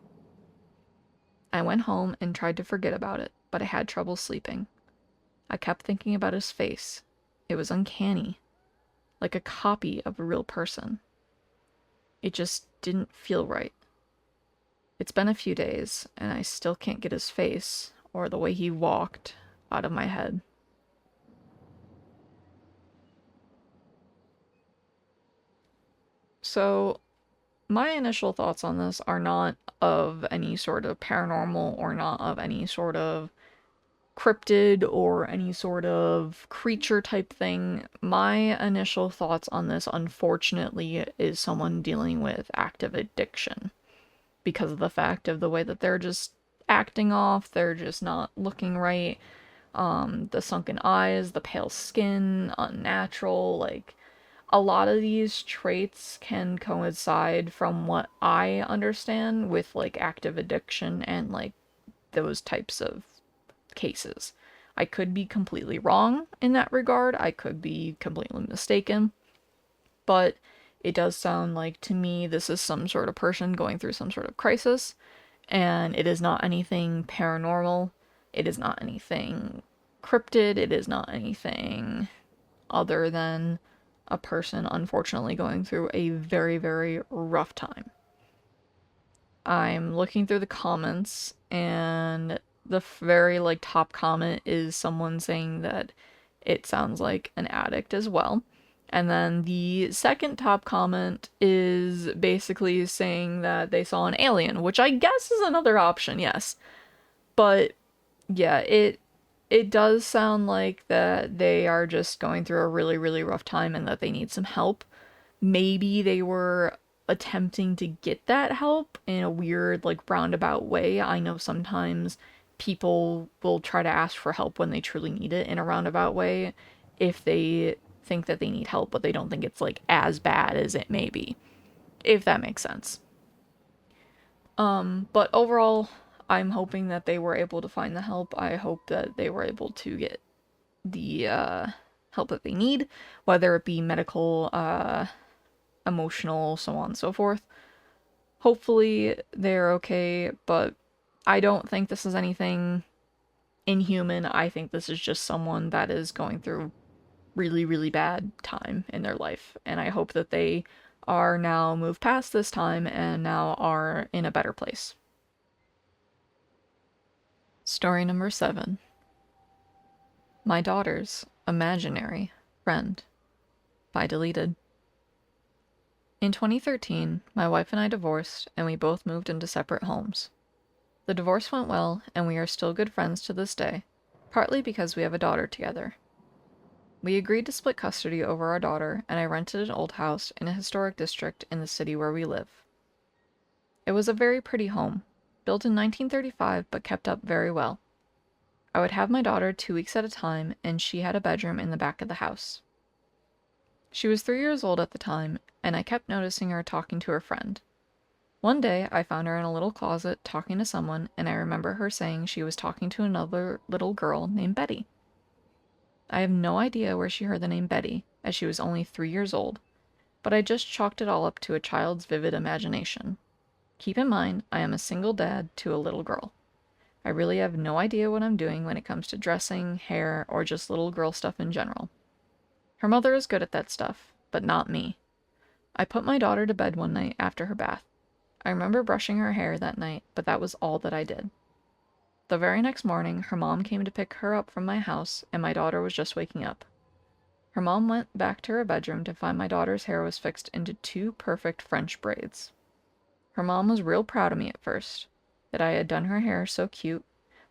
I went home and tried to forget about it, but I had trouble sleeping. I kept thinking about his face. It was uncanny, like a copy of a real person. It just didn't feel right. It's been a few days, and I still can't get his face, or the way he walked, out of my head. So, my initial thoughts on this are not of any sort of paranormal or not of any sort of cryptid or any sort of creature type thing. My initial thoughts on this, unfortunately, is someone dealing with active addiction because of the fact of the way that they're just acting off, they're just not looking right. The sunken eyes, the pale skin, unnatural, like a lot of these traits can coincide from what I understand with like active addiction and like those types of cases. I could be completely wrong in that regard. I could be completely mistaken. But it does sound like to me this is some sort of person going through some sort of crisis, and it is not anything paranormal. It is not anything cryptid. It is not anything other than a person unfortunately going through a very, very rough time. I'm looking through the comments, and the very like top comment is someone saying that it sounds like an addict as well. And then the second top comment is basically saying that they saw an alien, which I guess is another option, yes. But yeah, it does sound like that they are just going through a really, really rough time and that they need some help. Maybe they were attempting to get that help in a weird, like, roundabout way. I know sometimes people will try to ask for help when they truly need it in a roundabout way if they think that they need help, but they don't think it's, like, as bad as it may be, if that makes sense. But overall, I'm hoping that they were able to find the help. I hope that they were able to get the help that they need, whether it be medical, emotional, so on and so forth. Hopefully they're okay, but I don't think this is anything inhuman. I think this is just someone that is going through really, really bad time in their life, and I hope that they are now moved past this time and now are in a better place. Story number 7. My daughter's imaginary friend by Deleted. In 2013, my wife and I divorced, and we both moved into separate homes. The divorce went well, and we are still good friends to this day, partly because we have a daughter together. We agreed to split custody over our daughter, and I rented an old house in a historic district in the city where we live. It was a very pretty home, built in 1935 but kept up very well. I would have my daughter 2 weeks at a time, and she had a bedroom in the back of the house. She was 3 years old at the time, and I kept noticing her talking to her friend. One day, I found her in a little closet talking to someone, and I remember her saying she was talking to another little girl named Betty. I have no idea where she heard the name Betty, as she was only 3 years old, but I just chalked it all up to a child's vivid imagination. Keep in mind, I am a single dad to a little girl. I really have no idea what I'm doing when it comes to dressing, hair, or just little girl stuff in general. Her mother is good at that stuff, but not me. I put my daughter to bed one night after her bath. I remember brushing her hair that night, but that was all that I did. The very next morning, her mom came to pick her up from my house, and my daughter was just waking up. Her mom went back to her bedroom to find my daughter's hair was fixed into 2 perfect French braids. Her mom was real proud of me at first, that I had done her hair so cute,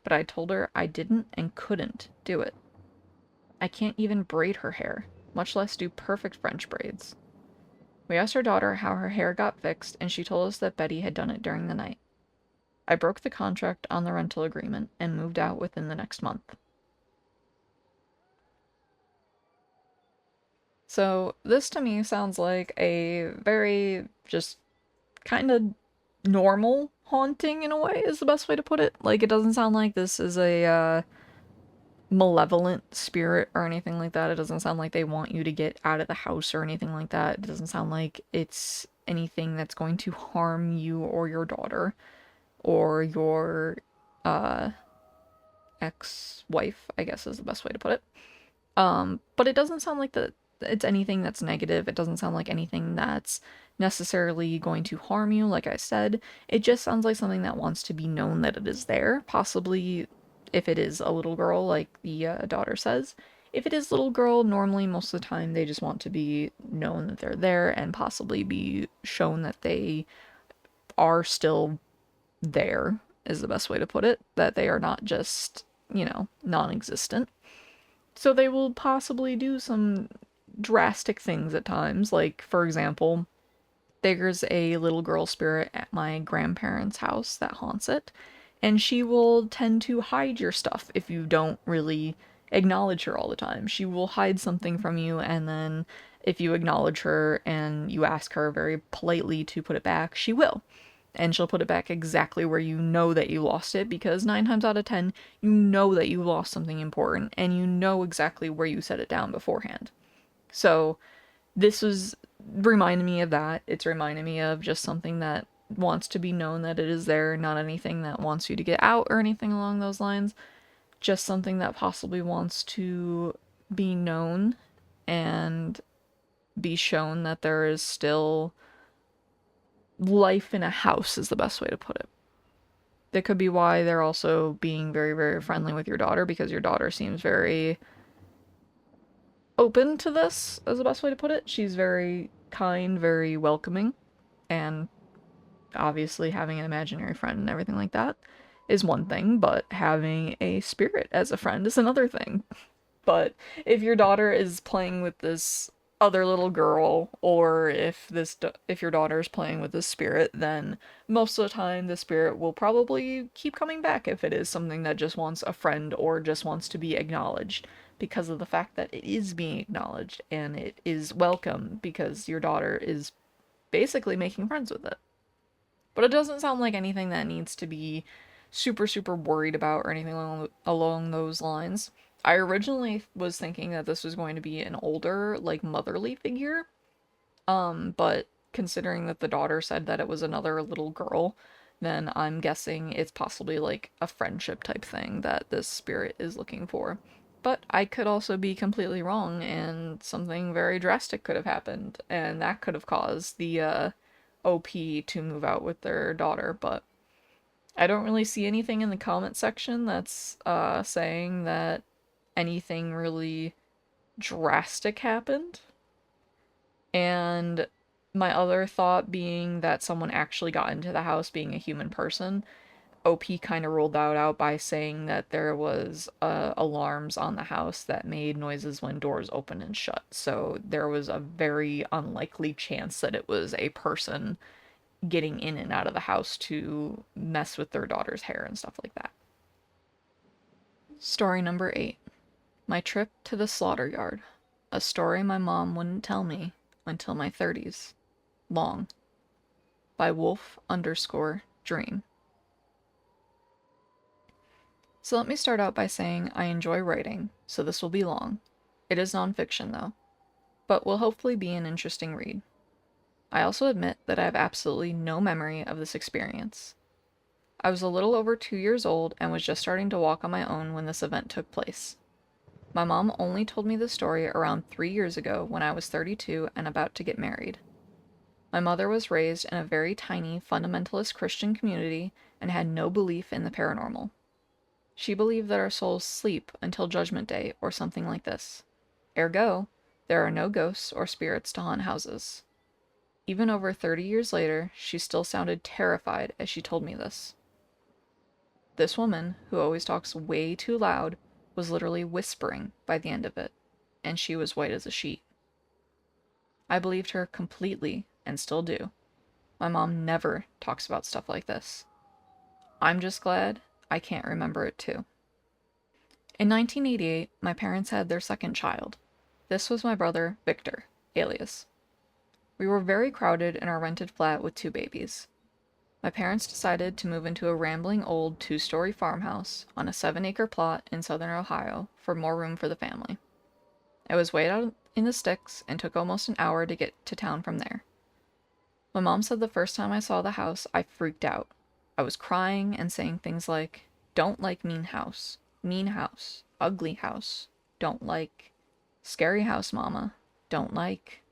but I told her I didn't and couldn't do it. I can't even braid her hair, much less do perfect French braids. We asked our daughter how her hair got fixed, and she told us that Betty had done it during the night. I broke the contract on the rental agreement and moved out within the next month. So, this to me sounds like a very just kind of normal haunting in a way, is the best way to put it. Like, it doesn't sound like this is a malevolent spirit or anything like that. It doesn't sound like they want you to get out of the house or anything like that. It doesn't sound like it's anything that's going to harm you or your daughter or your uh ex-wife, I guess is the best way to put it. But it doesn't sound like that it's anything that's negative. It doesn't sound like anything that's necessarily going to harm you, like I said. It just sounds like something that wants to be known that it is there, possibly if it is a little girl, like the daughter says. If it is little girl, normally most of the time they just want to be known that they're there and possibly be shown that they are still there, is the best way to put it, that they are not just, non-existent. So they will possibly do some drastic things at times, like, for example, there's a little girl spirit at my grandparents' house that haunts it, and she will tend to hide your stuff if you don't really acknowledge her all the time. She will hide something from you, and then if you acknowledge her and you ask her very politely to put it back, she will. And she'll put it back exactly where you know that you lost it, because 9 times out of 10, you know that you lost something important, and you know exactly where you set it down beforehand. So, this was reminding me of that. It's reminding me of just something that wants to be known that it is there, not anything that wants you to get out or anything along those lines. Just something that possibly wants to be known and be shown that there is still life in a house is the best way to put it. That could be why they're also being very, very friendly with your daughter, because your daughter seems very open to this, is the best way to put it. She's very kind, very welcoming, and obviously having an imaginary friend and everything like that is one thing, but having a spirit as a friend is another thing. But if your daughter is playing with this other little girl, or if your daughter is playing with this spirit, then most of the time the spirit will probably keep coming back if it is something that just wants a friend or just wants to be acknowledged, because of the fact that it is being acknowledged and it is welcome because your daughter is basically making friends with it. But it doesn't sound like anything that needs to be super, super worried about or anything along those lines. I originally was thinking that this was going to be an older, like, motherly figure. But considering that the daughter said that it was another little girl, then I'm guessing it's possibly like a friendship type thing that this spirit is looking for. But I could also be completely wrong, and something very drastic could have happened, and that could have caused the OP to move out with their daughter. But I don't really see anything in the comment section that's saying that anything really drastic happened. And my other thought being that someone actually got into the house being a human person, OP kind of ruled that out by saying that there was alarms on the house that made noises when doors open and shut. So there was a very unlikely chance that it was a person getting in and out of the house to mess with their daughter's hair and stuff like that. Story number 8. My trip to the slaughter yard. A story my mom wouldn't tell me until my 30s. Long. By Wolf_Dream. So let me start out by saying I enjoy writing, so this will be long. It is nonfiction though, but will hopefully be an interesting read. I also admit that I have absolutely no memory of this experience. I was a little over 2 years old and was just starting to walk on my own when this event took place. My mom only told me the story around 3 years ago when I was 32 and about to get married. My mother was raised in a very tiny fundamentalist Christian community and had no belief in the paranormal. She believed that our souls sleep until Judgment Day or something like this. Ergo, there are no ghosts or spirits to haunt houses. Even over 30 years later, she still sounded terrified as she told me this. This woman, who always talks way too loud, was literally whispering by the end of it, and she was white as a sheet. I believed her completely, and still do. My mom never talks about stuff like this. I'm just glad I can't remember it too. In 1988, my parents had their second child. This was my brother, Victor, alias. We were very crowded in our rented flat with 2 babies. My parents decided to move into a rambling old 2-story farmhouse on a 7-acre plot in southern Ohio for more room for the family. It was way out in the sticks and took almost an hour to get to town from there. My mom said the first time I saw the house, I freaked out. I was crying and saying things like, "Don't like mean house, ugly house, don't like, scary house, mama, don't like."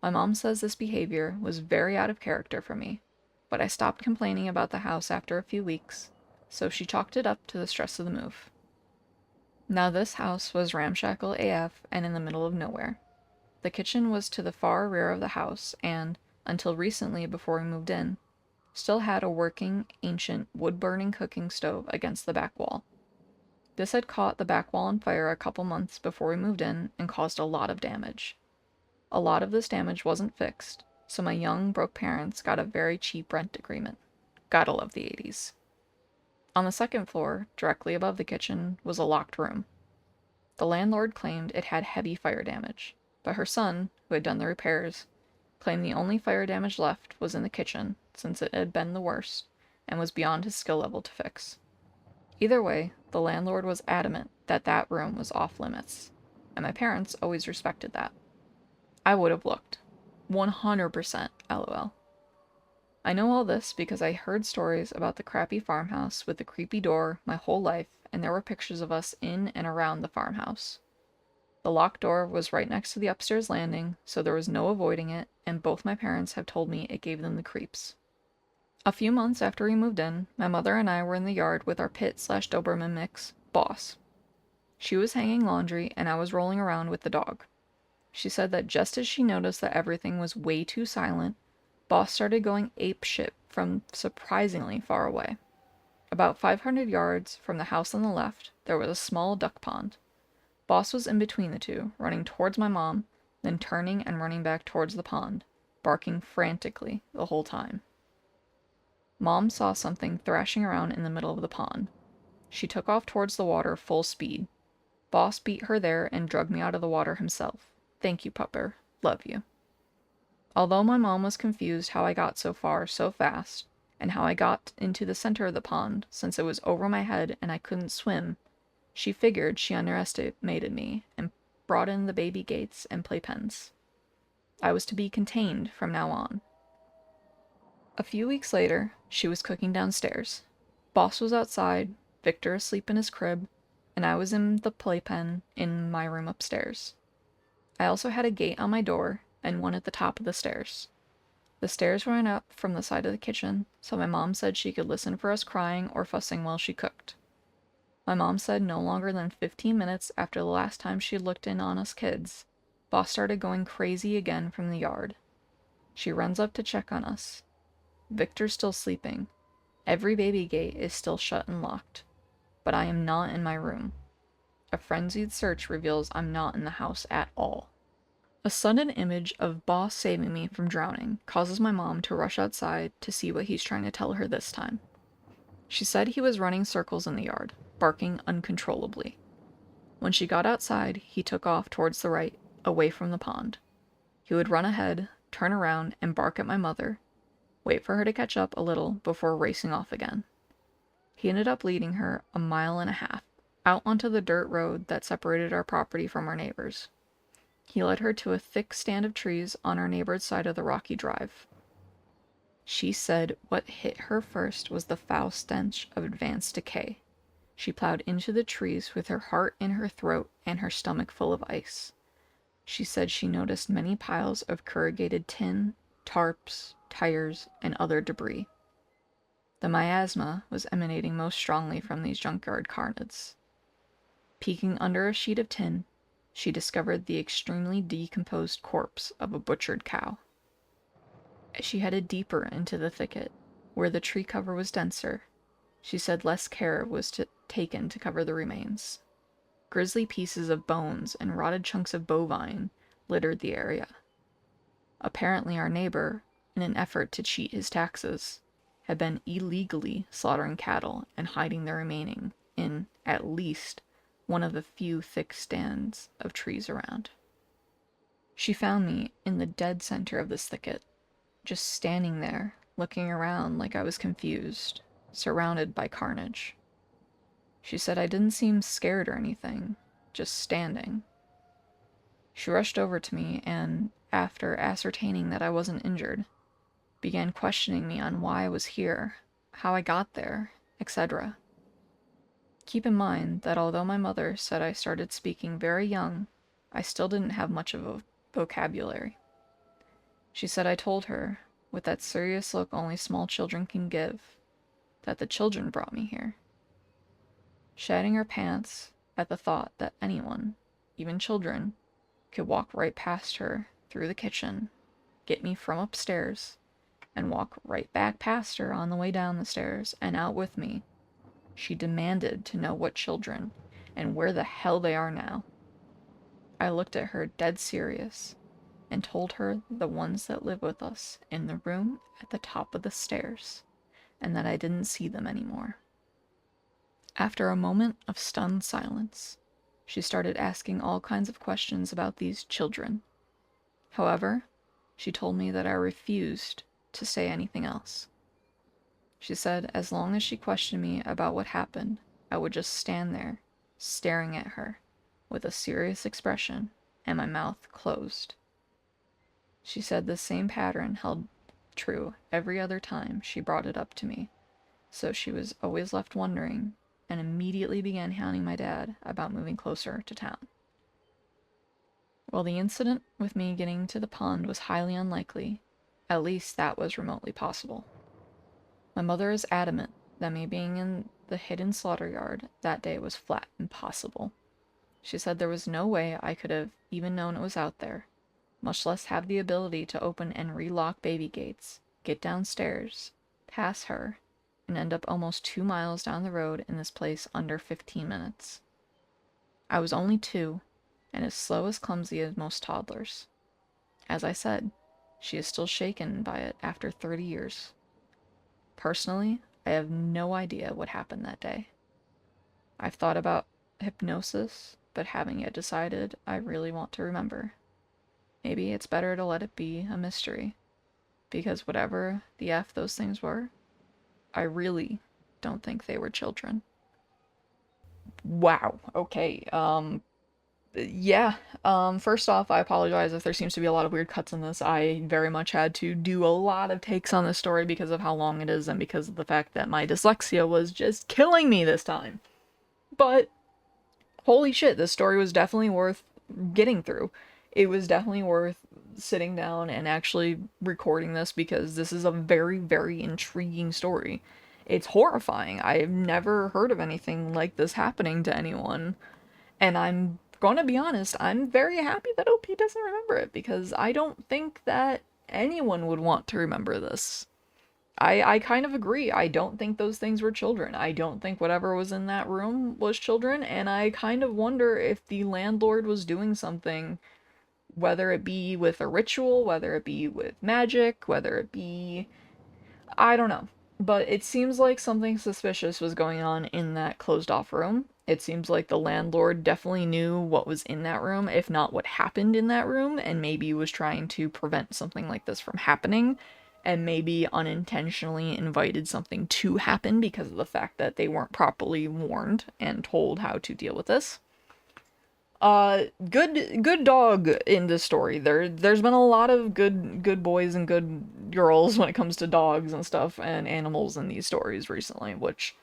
My mom says this behavior was very out of character for me, but I stopped complaining about the house after a few weeks, so she chalked it up to the stress of the move. Now this house was ramshackle AF and in the middle of nowhere. The kitchen was to the far rear of the house and, until recently before we moved in, still had a working, ancient, wood-burning cooking stove against the back wall. This had caught the back wall on fire a couple months before we moved in and caused a lot of damage. A lot of this damage wasn't fixed, so my young, broke parents got a very cheap rent agreement. Gotta love the 80s. On the second floor, directly above the kitchen, was a locked room. The landlord claimed it had heavy fire damage, but her son, who had done the repairs, claimed the only fire damage left was in the kitchen, since it had been the worst, and was beyond his skill level to fix. Either way, the landlord was adamant that that room was off limits, and my parents always respected that. I would have looked. 100% LOL. I know all this because I heard stories about the crappy farmhouse with the creepy door my whole life, and there were pictures of us in and around the farmhouse. The locked door was right next to the upstairs landing, so there was no avoiding it, and both my parents have told me it gave them the creeps. A few months after we moved in, my mother and I were in the yard with our pit/Doberman mix, Boss. She was hanging laundry, and I was rolling around with the dog. She said that just as she noticed that everything was way too silent, Boss started going apeshit from surprisingly far away. About 500 yards from the house on the left, there was a small duck pond. Boss was in between the two, running towards my mom, then turning and running back towards the pond, barking frantically the whole time. Mom saw something thrashing around in the middle of the pond. She took off towards the water full speed. Boss beat her there and dragged me out of the water himself. Thank you, Pupper. Love you. Although my mom was confused how I got so far so fast, and how I got into the center of the pond since it was over my head and I couldn't swim, she figured she underestimated me and brought in the baby gates and playpens. I was to be contained from now on. A few weeks later, she was cooking downstairs. Boss was outside, Victor asleep in his crib, and I was in the playpen in my room upstairs. I also had a gate on my door and one at the top of the stairs. The stairs went up from the side of the kitchen, so my mom said she could listen for us crying or fussing while she cooked. My mom said no longer than 15 minutes after the last time she looked in on us kids, Boss started going crazy again from the yard. She runs up to check on us. Victor's still sleeping. Every baby gate is still shut and locked. But I am not in my room. A frenzied search reveals I'm not in the house at all. A sudden image of Boss saving me from drowning causes my mom to rush outside to see what he's trying to tell her this time. She said he was running circles in the yard, barking uncontrollably. When she got outside, he took off towards the right, away from the pond. He would run ahead, turn around, and bark at my mother, wait for her to catch up a little before racing off again. He ended up leading her 1.5 miles out onto the dirt road that separated our property from our neighbors. He led her to a thick stand of trees on our neighbor's side of the rocky drive. She said what hit her first was the foul stench of advanced decay. She plowed into the trees with her heart in her throat and her stomach full of ice. She said she noticed many piles of corrugated tin, tarps, tires, and other debris. The miasma was emanating most strongly from these junkyard carnets. Peeking under a sheet of tin, she discovered the extremely decomposed corpse of a butchered cow. As she headed deeper into the thicket, where the tree cover was denser, she said less care was taken to cover the remains. Grisly pieces of bones and rotted chunks of bovine littered the area. Apparently our neighbor, in an effort to cheat his taxes, had been illegally slaughtering cattle and hiding their remaining in, at least, one of the few thick stands of trees around. She found me in the dead center of this thicket, just standing there, looking around like I was confused, surrounded by carnage. She said I didn't seem scared or anything, just standing. She rushed over to me and, after ascertaining that I wasn't injured, began questioning me on why I was here, how I got there, etc. Keep in mind that although my mother said I started speaking very young, I still didn't have much of a vocabulary. She said I told her, with that serious look only small children can give, that the children brought me here. Shedding her pants at the thought that anyone, even children, could walk right past her through the kitchen, get me from upstairs, and walk right back past her on the way down the stairs and out with me, she demanded to know what children and where the hell they are now. I looked at her dead serious and told her the ones that live with us in the room at the top of the stairs, and that I didn't see them anymore. After a moment of stunned silence, she started asking all kinds of questions about these children. However, she told me that I refused to say anything else. She said as long as she questioned me about what happened, I would just stand there, staring at her, with a serious expression and my mouth closed. She said the same pattern held true every other time she brought it up to me, so she was always left wondering and immediately began hounding my dad about moving closer to town. While the incident with me getting to the pond was highly unlikely, at least that was remotely possible. My mother is adamant that me being in the hidden slaughter yard that day was flat impossible. She said there was no way I could have even known it was out there, much less have the ability to open and relock baby gates, get downstairs, pass her, and end up almost 2 miles down the road in this place under 15 minutes. I was only 2, and as slow as clumsy as most toddlers. As I said, she is still shaken by it after 30 years. Personally, I have no idea what happened that day. I've thought about hypnosis, but haven't yet decided I really want to remember. Maybe it's better to let it be a mystery, because whatever the F those things were, I really don't think they were children. Wow, okay, yeah, first off, I apologize if there seems to be a lot of weird cuts in this. I very much had to do a lot of takes on this story because of how long it is and because of the fact that my dyslexia was just killing me this time. But, holy shit, this story was definitely worth getting through. It was definitely worth sitting down and actually recording this because this is a very, very intriguing story. It's horrifying. I've never heard of anything like this happening to anyone. And I'm gonna be honest, I'm very happy that OP doesn't remember it because I don't think that anyone would want to remember this. I kind of agree. I don't think those things were children. I don't think whatever was in that room was children, and I kind of wonder if the landlord was doing something, whether it be with a ritual, whether it be with magic, whether it be I don't know. But it seems like something suspicious was going on in that closed off room. It seems like the landlord definitely knew what was in that room, if not what happened in that room, and maybe was trying to prevent something like this from happening, and maybe unintentionally invited something to happen because of the fact that they weren't properly warned and told how to deal with this. Good dog in this story. There's been a lot of good boys and good girls when it comes to dogs and stuff and animals in these stories recently, which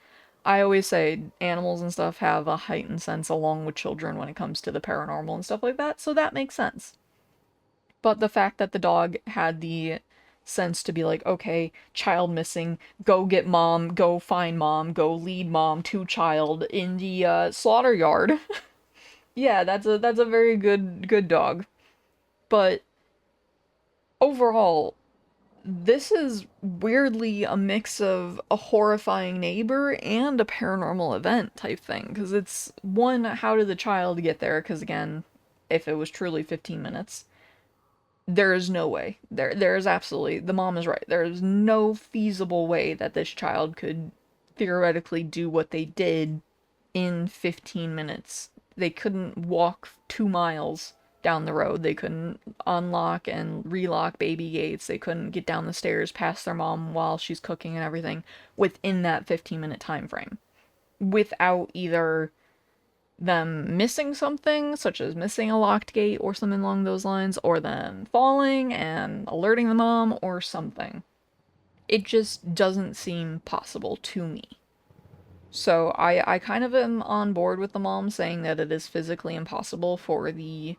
I always say animals and stuff have a heightened sense along with children when it comes to the paranormal and stuff like that, so that makes sense. But the fact that the dog had the sense to be like, okay, child missing, go get mom, go find mom, go lead mom to child in the slaughter yard. Yeah, that's a very good dog. But overall, this is weirdly a mix of a horrifying neighbor and a paranormal event type thing. Because it's one, how did the child get there? Because again, if it was truly 15 minutes, there is no way. There is absolutely, the mom is right. There is no feasible way that this child could theoretically do what they did in 15 minutes. They couldn't walk 2 miles down the road. They couldn't unlock and relock baby gates. They couldn't get down the stairs past their mom while she's cooking and everything within that 15-minute time frame. Without either them missing something, such as missing a locked gate or something along those lines, or them falling and alerting the mom or something. It just doesn't seem possible to me. So I kind of am on board with the mom saying that it is physically impossible for the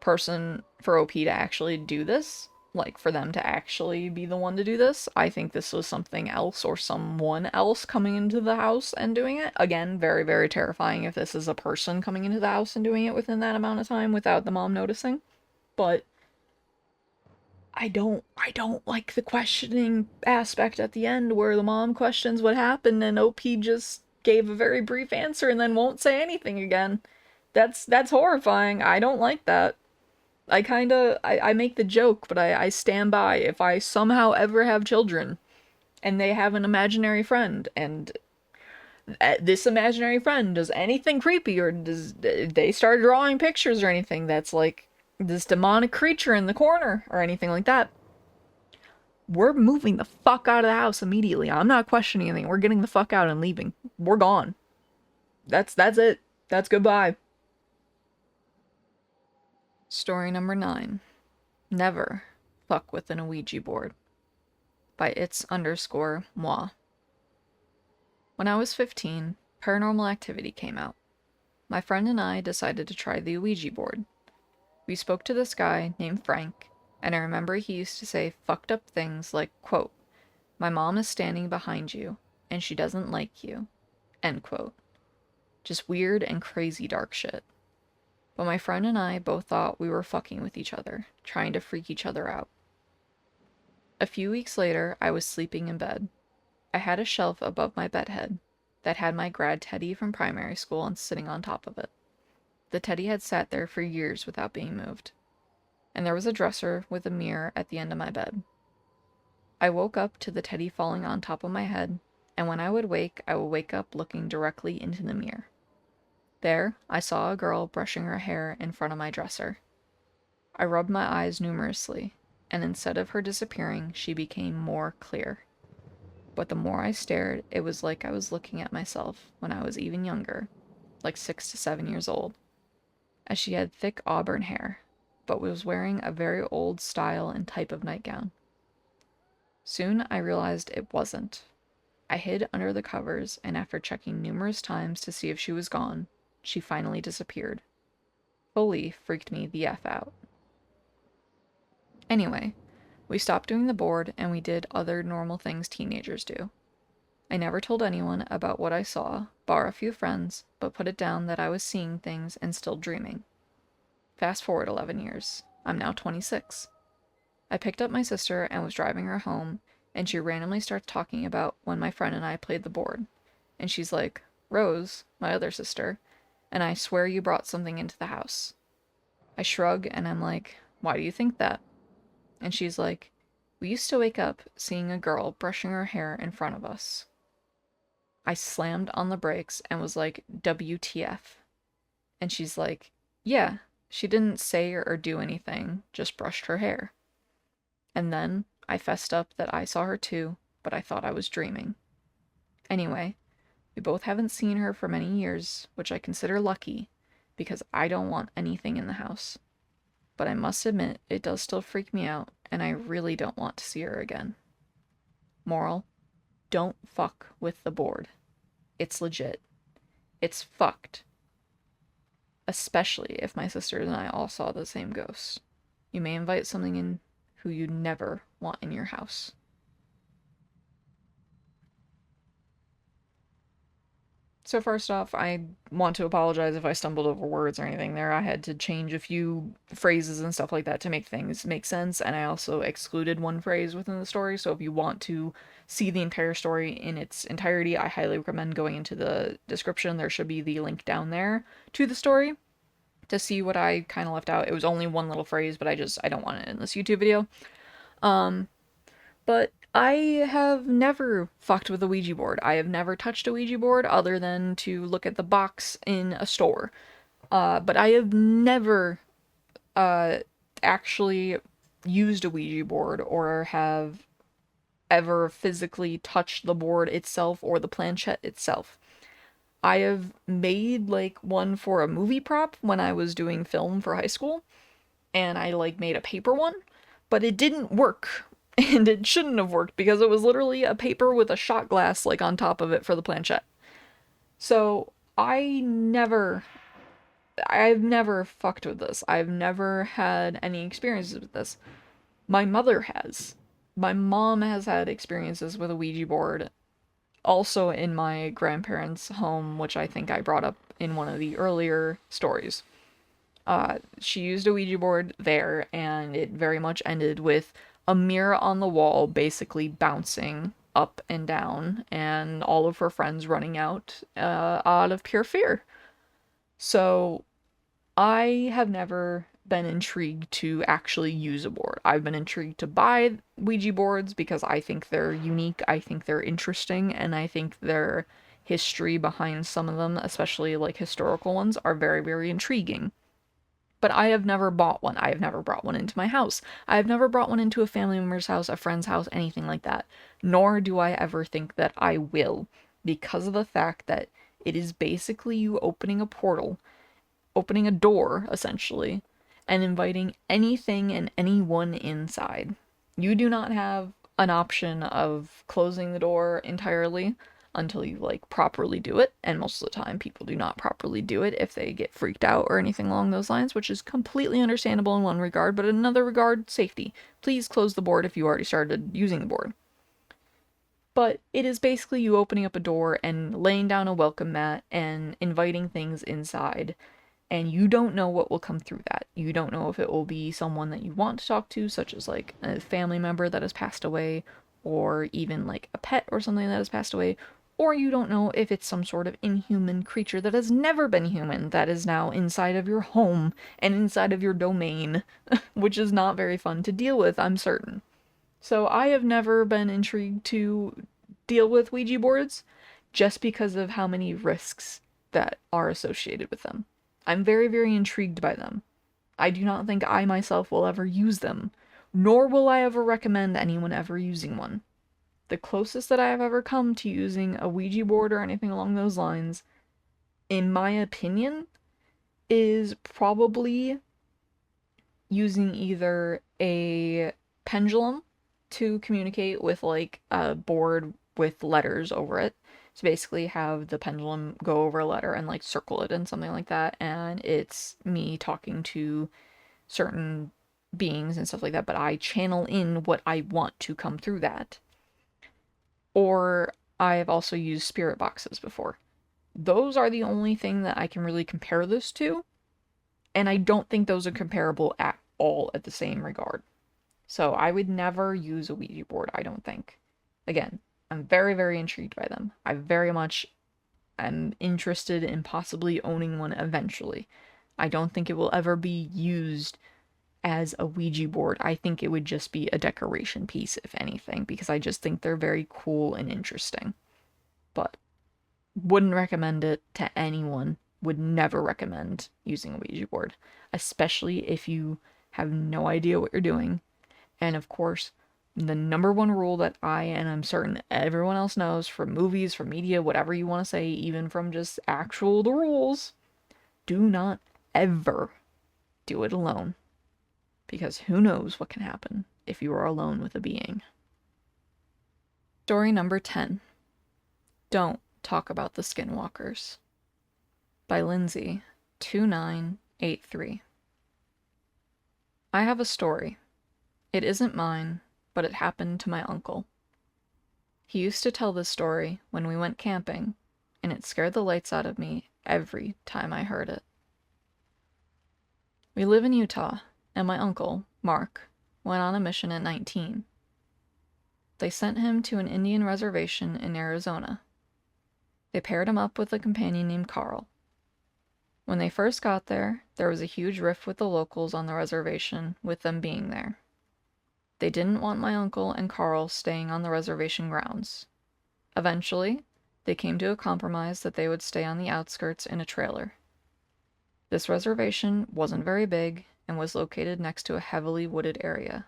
person, for OP to actually do this. Like, for them to actually be the one to do this. I think this was something else or someone else coming into the house and doing it. Again, very, very terrifying if this is a person coming into the house and doing it within that amount of time without the mom noticing. But I don't like the questioning aspect at the end where the mom questions what happened and OP just gave a very brief answer and then won't say anything again. That's horrifying. I don't like that. I make the joke, but I stand by. If I somehow ever have children and they have an imaginary friend and this imaginary friend does anything creepy or does they start drawing pictures or anything that's like this demonic creature in the corner or anything like that, we're moving the fuck out of the house immediately. I'm not questioning anything. We're getting the fuck out and leaving. We're gone. That's it. That's goodbye. Story number 9. Never fuck with an Ouija board. By its_moi. When I was 15, Paranormal Activity came out. My friend and I decided to try the Ouija board. We spoke to this guy named Frank, and I remember he used to say fucked up things like, quote, "My mom is standing behind you, and she doesn't like you," end quote. Just weird and crazy dark shit. But my friend and I both thought we were fucking with each other, trying to freak each other out. A few weeks later, I was sleeping in bed. I had a shelf above my bedhead that had my grad teddy from primary school and sitting on top of it. The teddy had sat there for years without being moved. And there was a dresser with a mirror at the end of my bed. I woke up to the teddy falling on top of my head, and when I would wake up looking directly into the mirror. There, I saw a girl brushing her hair in front of my dresser. I rubbed my eyes numerously, and instead of her disappearing, she became more clear. But the more I stared, it was like I was looking at myself when I was even younger, like 6 to 7 years old, as she had thick auburn hair, but was wearing a very old style and type of nightgown. Soon I realized it wasn't. I hid under the covers, and after checking numerous times to see if she was gone, she finally disappeared. Fully freaked me the F out. Anyway, we stopped doing the board and we did other normal things teenagers do. I never told anyone about what I saw, bar a few friends, but put it down that I was seeing things and still dreaming. Fast forward 11 years. I'm now 26. I picked up my sister and was driving her home, and she randomly starts talking about when my friend and I played the board. And she's like, "Rose, my other sister, and I swear you brought something into the house." I shrug and I'm like, "Why do you think that?" And she's like, "We used to wake up seeing a girl brushing her hair in front of us." I slammed on the brakes and was like, "WTF?" And she's like, "Yeah, she didn't say or do anything, just brushed her hair." And then I fessed up that I saw her too, but I thought I was dreaming. Anyway, we both haven't seen her for many years, which I consider lucky, because I don't want anything in the house. But I must admit, it does still freak me out, and I really don't want to see her again. Moral: don't fuck with the board. It's legit. It's fucked. Especially if my sisters and I all saw the same ghost. You may invite something in who you never want in your house. So first off, I want to apologize if I stumbled over words or anything there. I had to change a few phrases and stuff like that to make things make sense, and I also excluded one phrase within the story, so if you want to see the entire story in its entirety, I highly recommend going into the description. There should be the link down there to the story to see what I kind of left out. It was only one little phrase, but I don't want it in this YouTube video. But I have never fucked with a Ouija board. I have never touched a Ouija board other than to look at the box in a store. But I have never actually used a Ouija board or have ever physically touched the board itself or the planchette itself. I have made like one for a movie prop when I was doing film for high school, and I like made a paper one, but it didn't work. And it shouldn't have worked because it was literally a paper with a shot glass like on top of it for the planchette. So I've never fucked with this. I've never had any experiences with this. My mother has. My mom has had experiences with a Ouija board, also in my grandparents' home, which I think I brought up in one of the earlier stories. She used a Ouija board there, and it very much ended with a mirror on the wall basically bouncing up and down, and all of her friends running out of pure fear. So I have never been intrigued to actually use a board. I've been intrigued to buy Ouija boards because I think they're unique, I think they're interesting, and I think their history behind some of them, especially like historical ones, are very, very intriguing. But I have never bought one. I have never brought one into my house. I have never brought one into a family member's house, a friend's house, anything like that. Nor do I ever think that I will, because of the fact that it is basically you opening a portal, opening a door, essentially, and inviting anything and anyone inside. You do not have an option of closing the door entirely, until you, like, properly do it, and most of the time people do not properly do it if they get freaked out or anything along those lines, which is completely understandable in one regard, but in another regard, safety. Please close the board if you already started using the board. But it is basically you opening up a door and laying down a welcome mat and inviting things inside, and you don't know what will come through that. You don't know if it will be someone that you want to talk to, such as like a family member that has passed away, or even like a pet or something that has passed away, or you don't know if it's some sort of inhuman creature that has never been human that is now inside of your home and inside of your domain, which is not very fun to deal with, I'm certain. So I have never been intrigued to deal with Ouija boards just because of how many risks that are associated with them. I'm very, very intrigued by them. I do not think I myself will ever use them, nor will I ever recommend anyone ever using one. The closest that I have ever come to using a Ouija board or anything along those lines, in my opinion, is probably using either a pendulum to communicate with, like, a board with letters over it. So basically have the pendulum go over a letter and, like, circle it and something like that, and it's me talking to certain beings and stuff like that, but I channel in what I want to come through that. Or I've also used spirit boxes before. Those are the only thing that I can really compare this to, and I don't think those are comparable at all at the same regard. So I would never use a Ouija board, I don't think. Again, I'm very, very intrigued by them. I very much am interested in possibly owning one eventually. I don't think it will ever be used as a Ouija board. I think it would just be a decoration piece, if anything, because I just think they're very cool and interesting. But wouldn't recommend it to anyone. Would never recommend using a Ouija board, especially if you have no idea what you're doing. And of course, the number one rule that I, and I'm certain everyone else knows from movies, from media, whatever you want to say, even from just actual the rules, do not ever do it alone. Because who knows what can happen if you are alone with a being. Story number 10. Don't Talk About the Skinwalkers. By Lindsay, 2983. I have a story. It isn't mine, but it happened to my uncle. He used to tell this story when we went camping, and it scared the lights out of me every time I heard it. We live in Utah, and my uncle, Mark, went on a mission at 19. They sent him to an Indian reservation in Arizona. They paired him up with a companion named Carl. When they first got there, there was a huge rift with the locals on the reservation, with them being there. They didn't want my uncle and Carl staying on the reservation grounds. Eventually, they came to a compromise that they would stay on the outskirts in a trailer. This reservation wasn't very big and was located next to a heavily wooded area.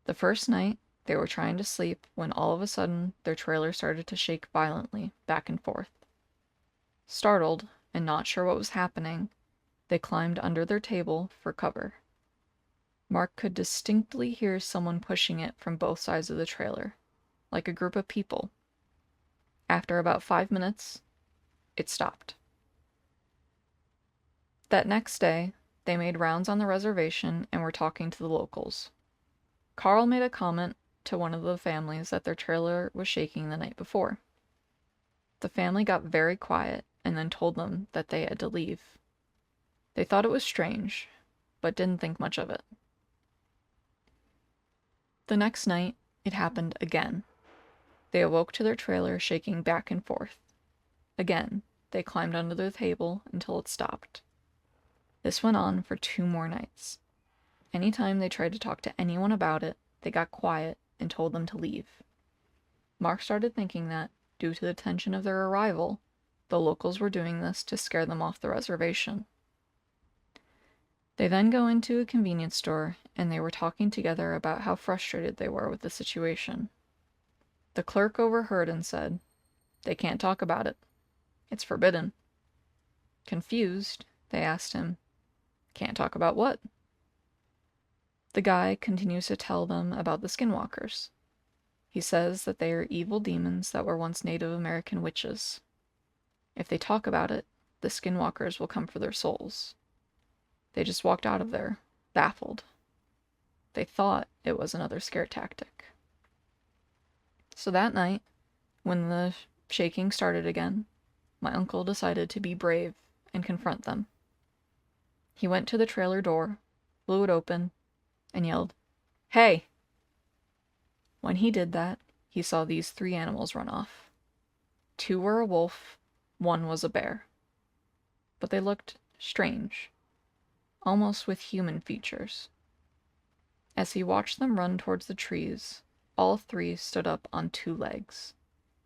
The first night, they were trying to sleep when all of a sudden their trailer started to shake violently back and forth. Startled and not sure what was happening, they climbed under their table for cover. Mark could distinctly hear someone pushing it from both sides of the trailer, like a group of people. After about 5 minutes, it stopped. That next day, they made rounds on the reservation and were talking to the locals. Carl made a comment to one of the families that their trailer was shaking the night before. The family got very quiet and then told them that they had to leave. They thought it was strange, but didn't think much of it. The next night, it happened again. They awoke to their trailer shaking back and forth. Again, they climbed under the table until it stopped. This went on for 2 more nights. Anytime they tried to talk to anyone about it, they got quiet and told them to leave. Mark started thinking that, due to the tension of their arrival, the locals were doing this to scare them off the reservation. They then go into a convenience store, and they were talking together about how frustrated they were with the situation. The clerk overheard and said, "They can't talk about it. It's forbidden." Confused, they asked him, "Can't talk about what?" The guy continues to tell them about the Skinwalkers. He says that they are evil demons that were once Native American witches. If they talk about it, the Skinwalkers will come for their souls. They just walked out of there, baffled. They thought it was another scare tactic. So that night, when the shaking started again, my uncle decided to be brave and confront them. He went to the trailer door, blew it open, and yelled, "Hey!" When he did that, he saw these 3 animals run off. 2 were a wolf, 1 was a bear. But they looked strange, almost with human features. As he watched them run towards the trees, all 3 stood up on 2 legs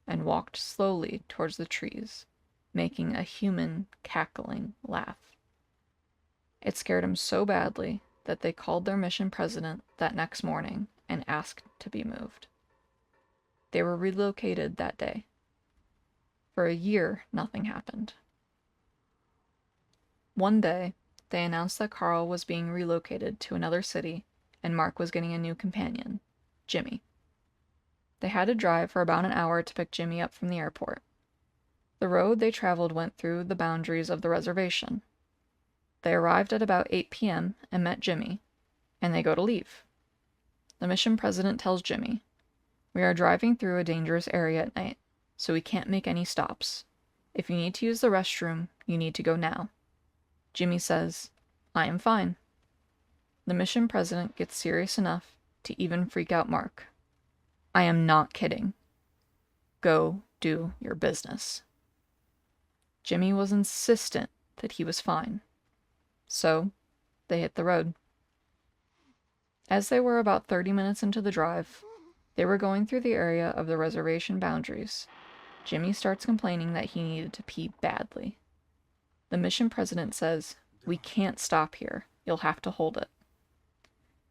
and walked slowly towards the trees, making a human cackling laugh. It scared him so badly that they called their mission president that next morning and asked to be moved. They were relocated that day. For a year, nothing happened. One day, they announced that Carl was being relocated to another city and Mark was getting a new companion, Jimmy. They had to drive for about an hour to pick Jimmy up from the airport. The road they traveled went through the boundaries of the reservation. They arrived at about 8 p.m. and met Jimmy, and they go to leave. The mission president tells Jimmy, "We are driving through a dangerous area at night, so we can't make any stops. If you need to use the restroom, you need to go now." Jimmy says, "I am fine." The mission president gets serious enough to even freak out Mark. "I am not kidding. Go do your business." Jimmy was insistent that he was fine. So, they hit the road. As they were about 30 minutes into the drive, they were going through the area of the reservation boundaries. Jimmy starts complaining that he needed to pee badly. The mission president says, "We can't stop here. You'll have to hold it."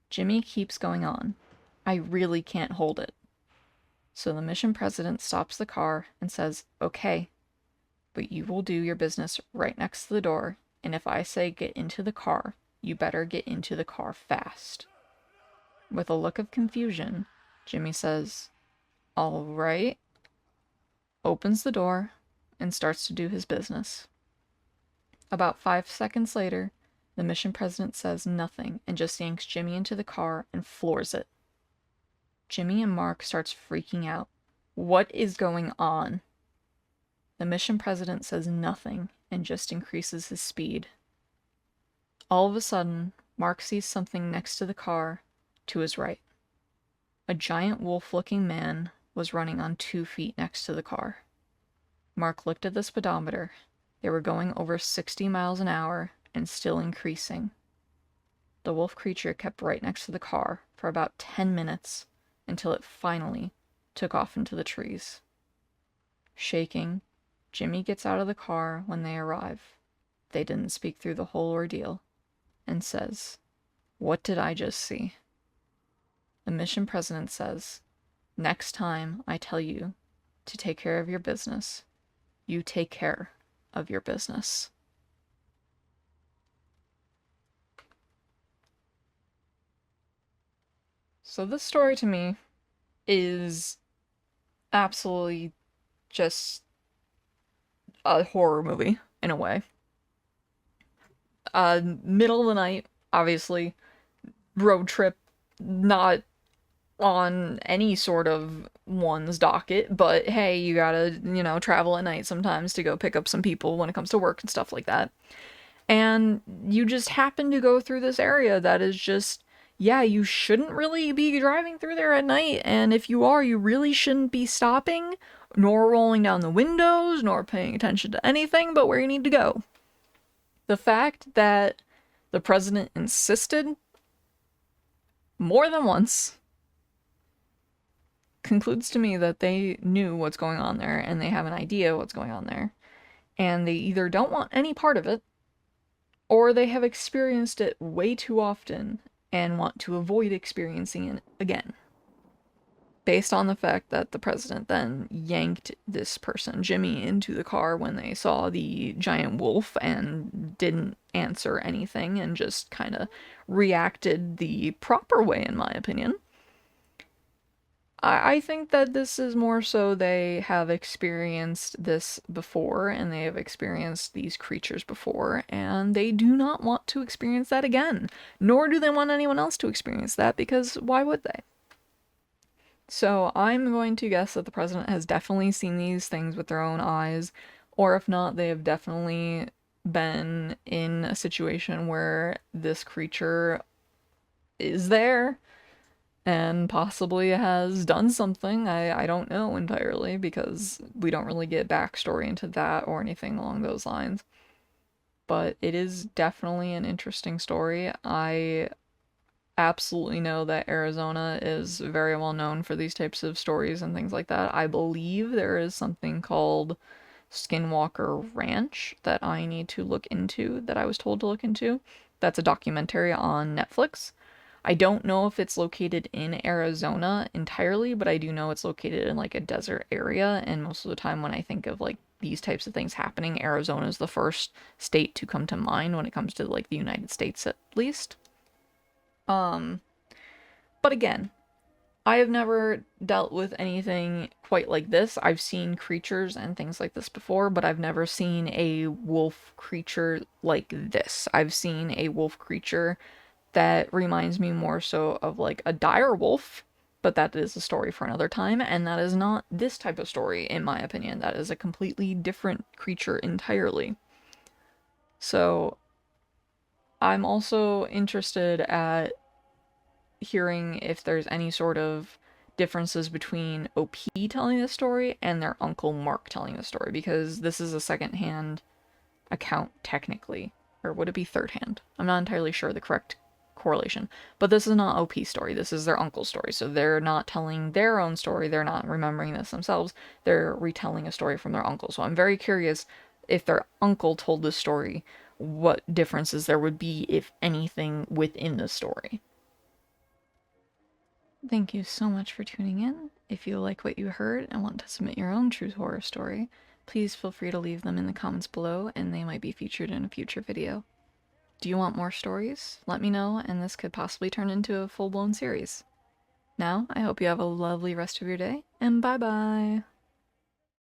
Jimmy keeps going on. "I really can't hold it." So the mission president stops the car and says, "Okay, but you will do your business right next to the door, and if I say get into the car, you better get into the car fast." With a look of confusion, Jimmy says, "All right," opens the door, and starts to do his business. About 5 seconds later, the mission president says nothing and just yanks Jimmy into the car and floors it. Jimmy and Mark starts freaking out. What is going on? The mission president says nothing and just increases his speed. All of a sudden, Mark sees something next to the car to his right. A giant wolf-looking man was running on 2 feet next to the car. Mark looked at the speedometer. They were going over 60 miles an hour and still increasing. The wolf creature kept right next to the car for about 10 minutes until it finally took off into the trees. Shaking, Jimmy gets out of the car when they arrive. They didn't speak through the whole ordeal, and says, "What did I just see?" The mission president says, "Next time I tell you to take care of your business, you take care of your business." So this story to me is absolutely just a horror movie, in a way. Middle of the night, obviously, road trip, not on any sort of one's docket, but hey, you gotta, travel at night sometimes to go pick up some people when it comes to work and stuff like that. And you just happen to go through this area that is just, yeah, you shouldn't really be driving through there at night, and if you are, you really shouldn't be stopping, nor rolling down the windows, nor paying attention to anything but where you need to go. The fact that the president insisted more than once concludes to me that they knew what's going on there, and they have an idea what's going on there, and they either don't want any part of it, or they have experienced it way too often and want to avoid experiencing it again. Based on the fact that the president then yanked this person, Jimmy, into the car when they saw the giant wolf and didn't answer anything and just kind of reacted the proper way, in my opinion. I think that this is more so they have experienced this before and they have experienced these creatures before, and they do not want to experience that again. Nor do they want anyone else to experience that because why would they? So I'm going to guess that the president has definitely seen these things with their own eyes, or if not, they have definitely been in a situation where this creature is there and possibly has done something. I don't know entirely because we don't really get backstory into that or anything along those lines. But it is definitely an interesting story. I absolutely know that Arizona is very well known for these types of stories and things like that. I believe there is something called Skinwalker Ranch that I need to look into, that I was told to look into. That's a documentary on Netflix. I don't know if it's located in Arizona entirely, but I do know it's located in like a desert area. And most of the time, when I think of like these types of things happening, Arizona is the first state to come to mind when it comes to like the United States, at least. Um, but again, I have never dealt with anything quite like this. I've seen creatures and things like this before, but I've never seen a wolf creature like this. I've seen a wolf creature that reminds me more so of like a dire wolf, but that is a story for another time, and that is not this type of story, in my opinion. That is a completely different creature entirely. So I'm also interested at hearing if there's any sort of differences between OP telling the story and their uncle Mark telling the story, because this is a second-hand account technically. Or would it be third hand? I'm not entirely sure the correct correlation. But this is not OP's story. This is their uncle's story. So they're not telling their own story. They're not remembering this themselves. They're retelling a story from their uncle. So I'm very curious if their uncle told this story, what differences there would be, if anything, within the story. Thank you so much for tuning in. If you like what you heard and want to submit your own true horror story, please feel free to leave them in the comments below and they might be featured in a future video. Do you want more stories? Let me know and this could possibly turn into a full-blown series. Now, I hope you have a lovely rest of your day, and bye-bye!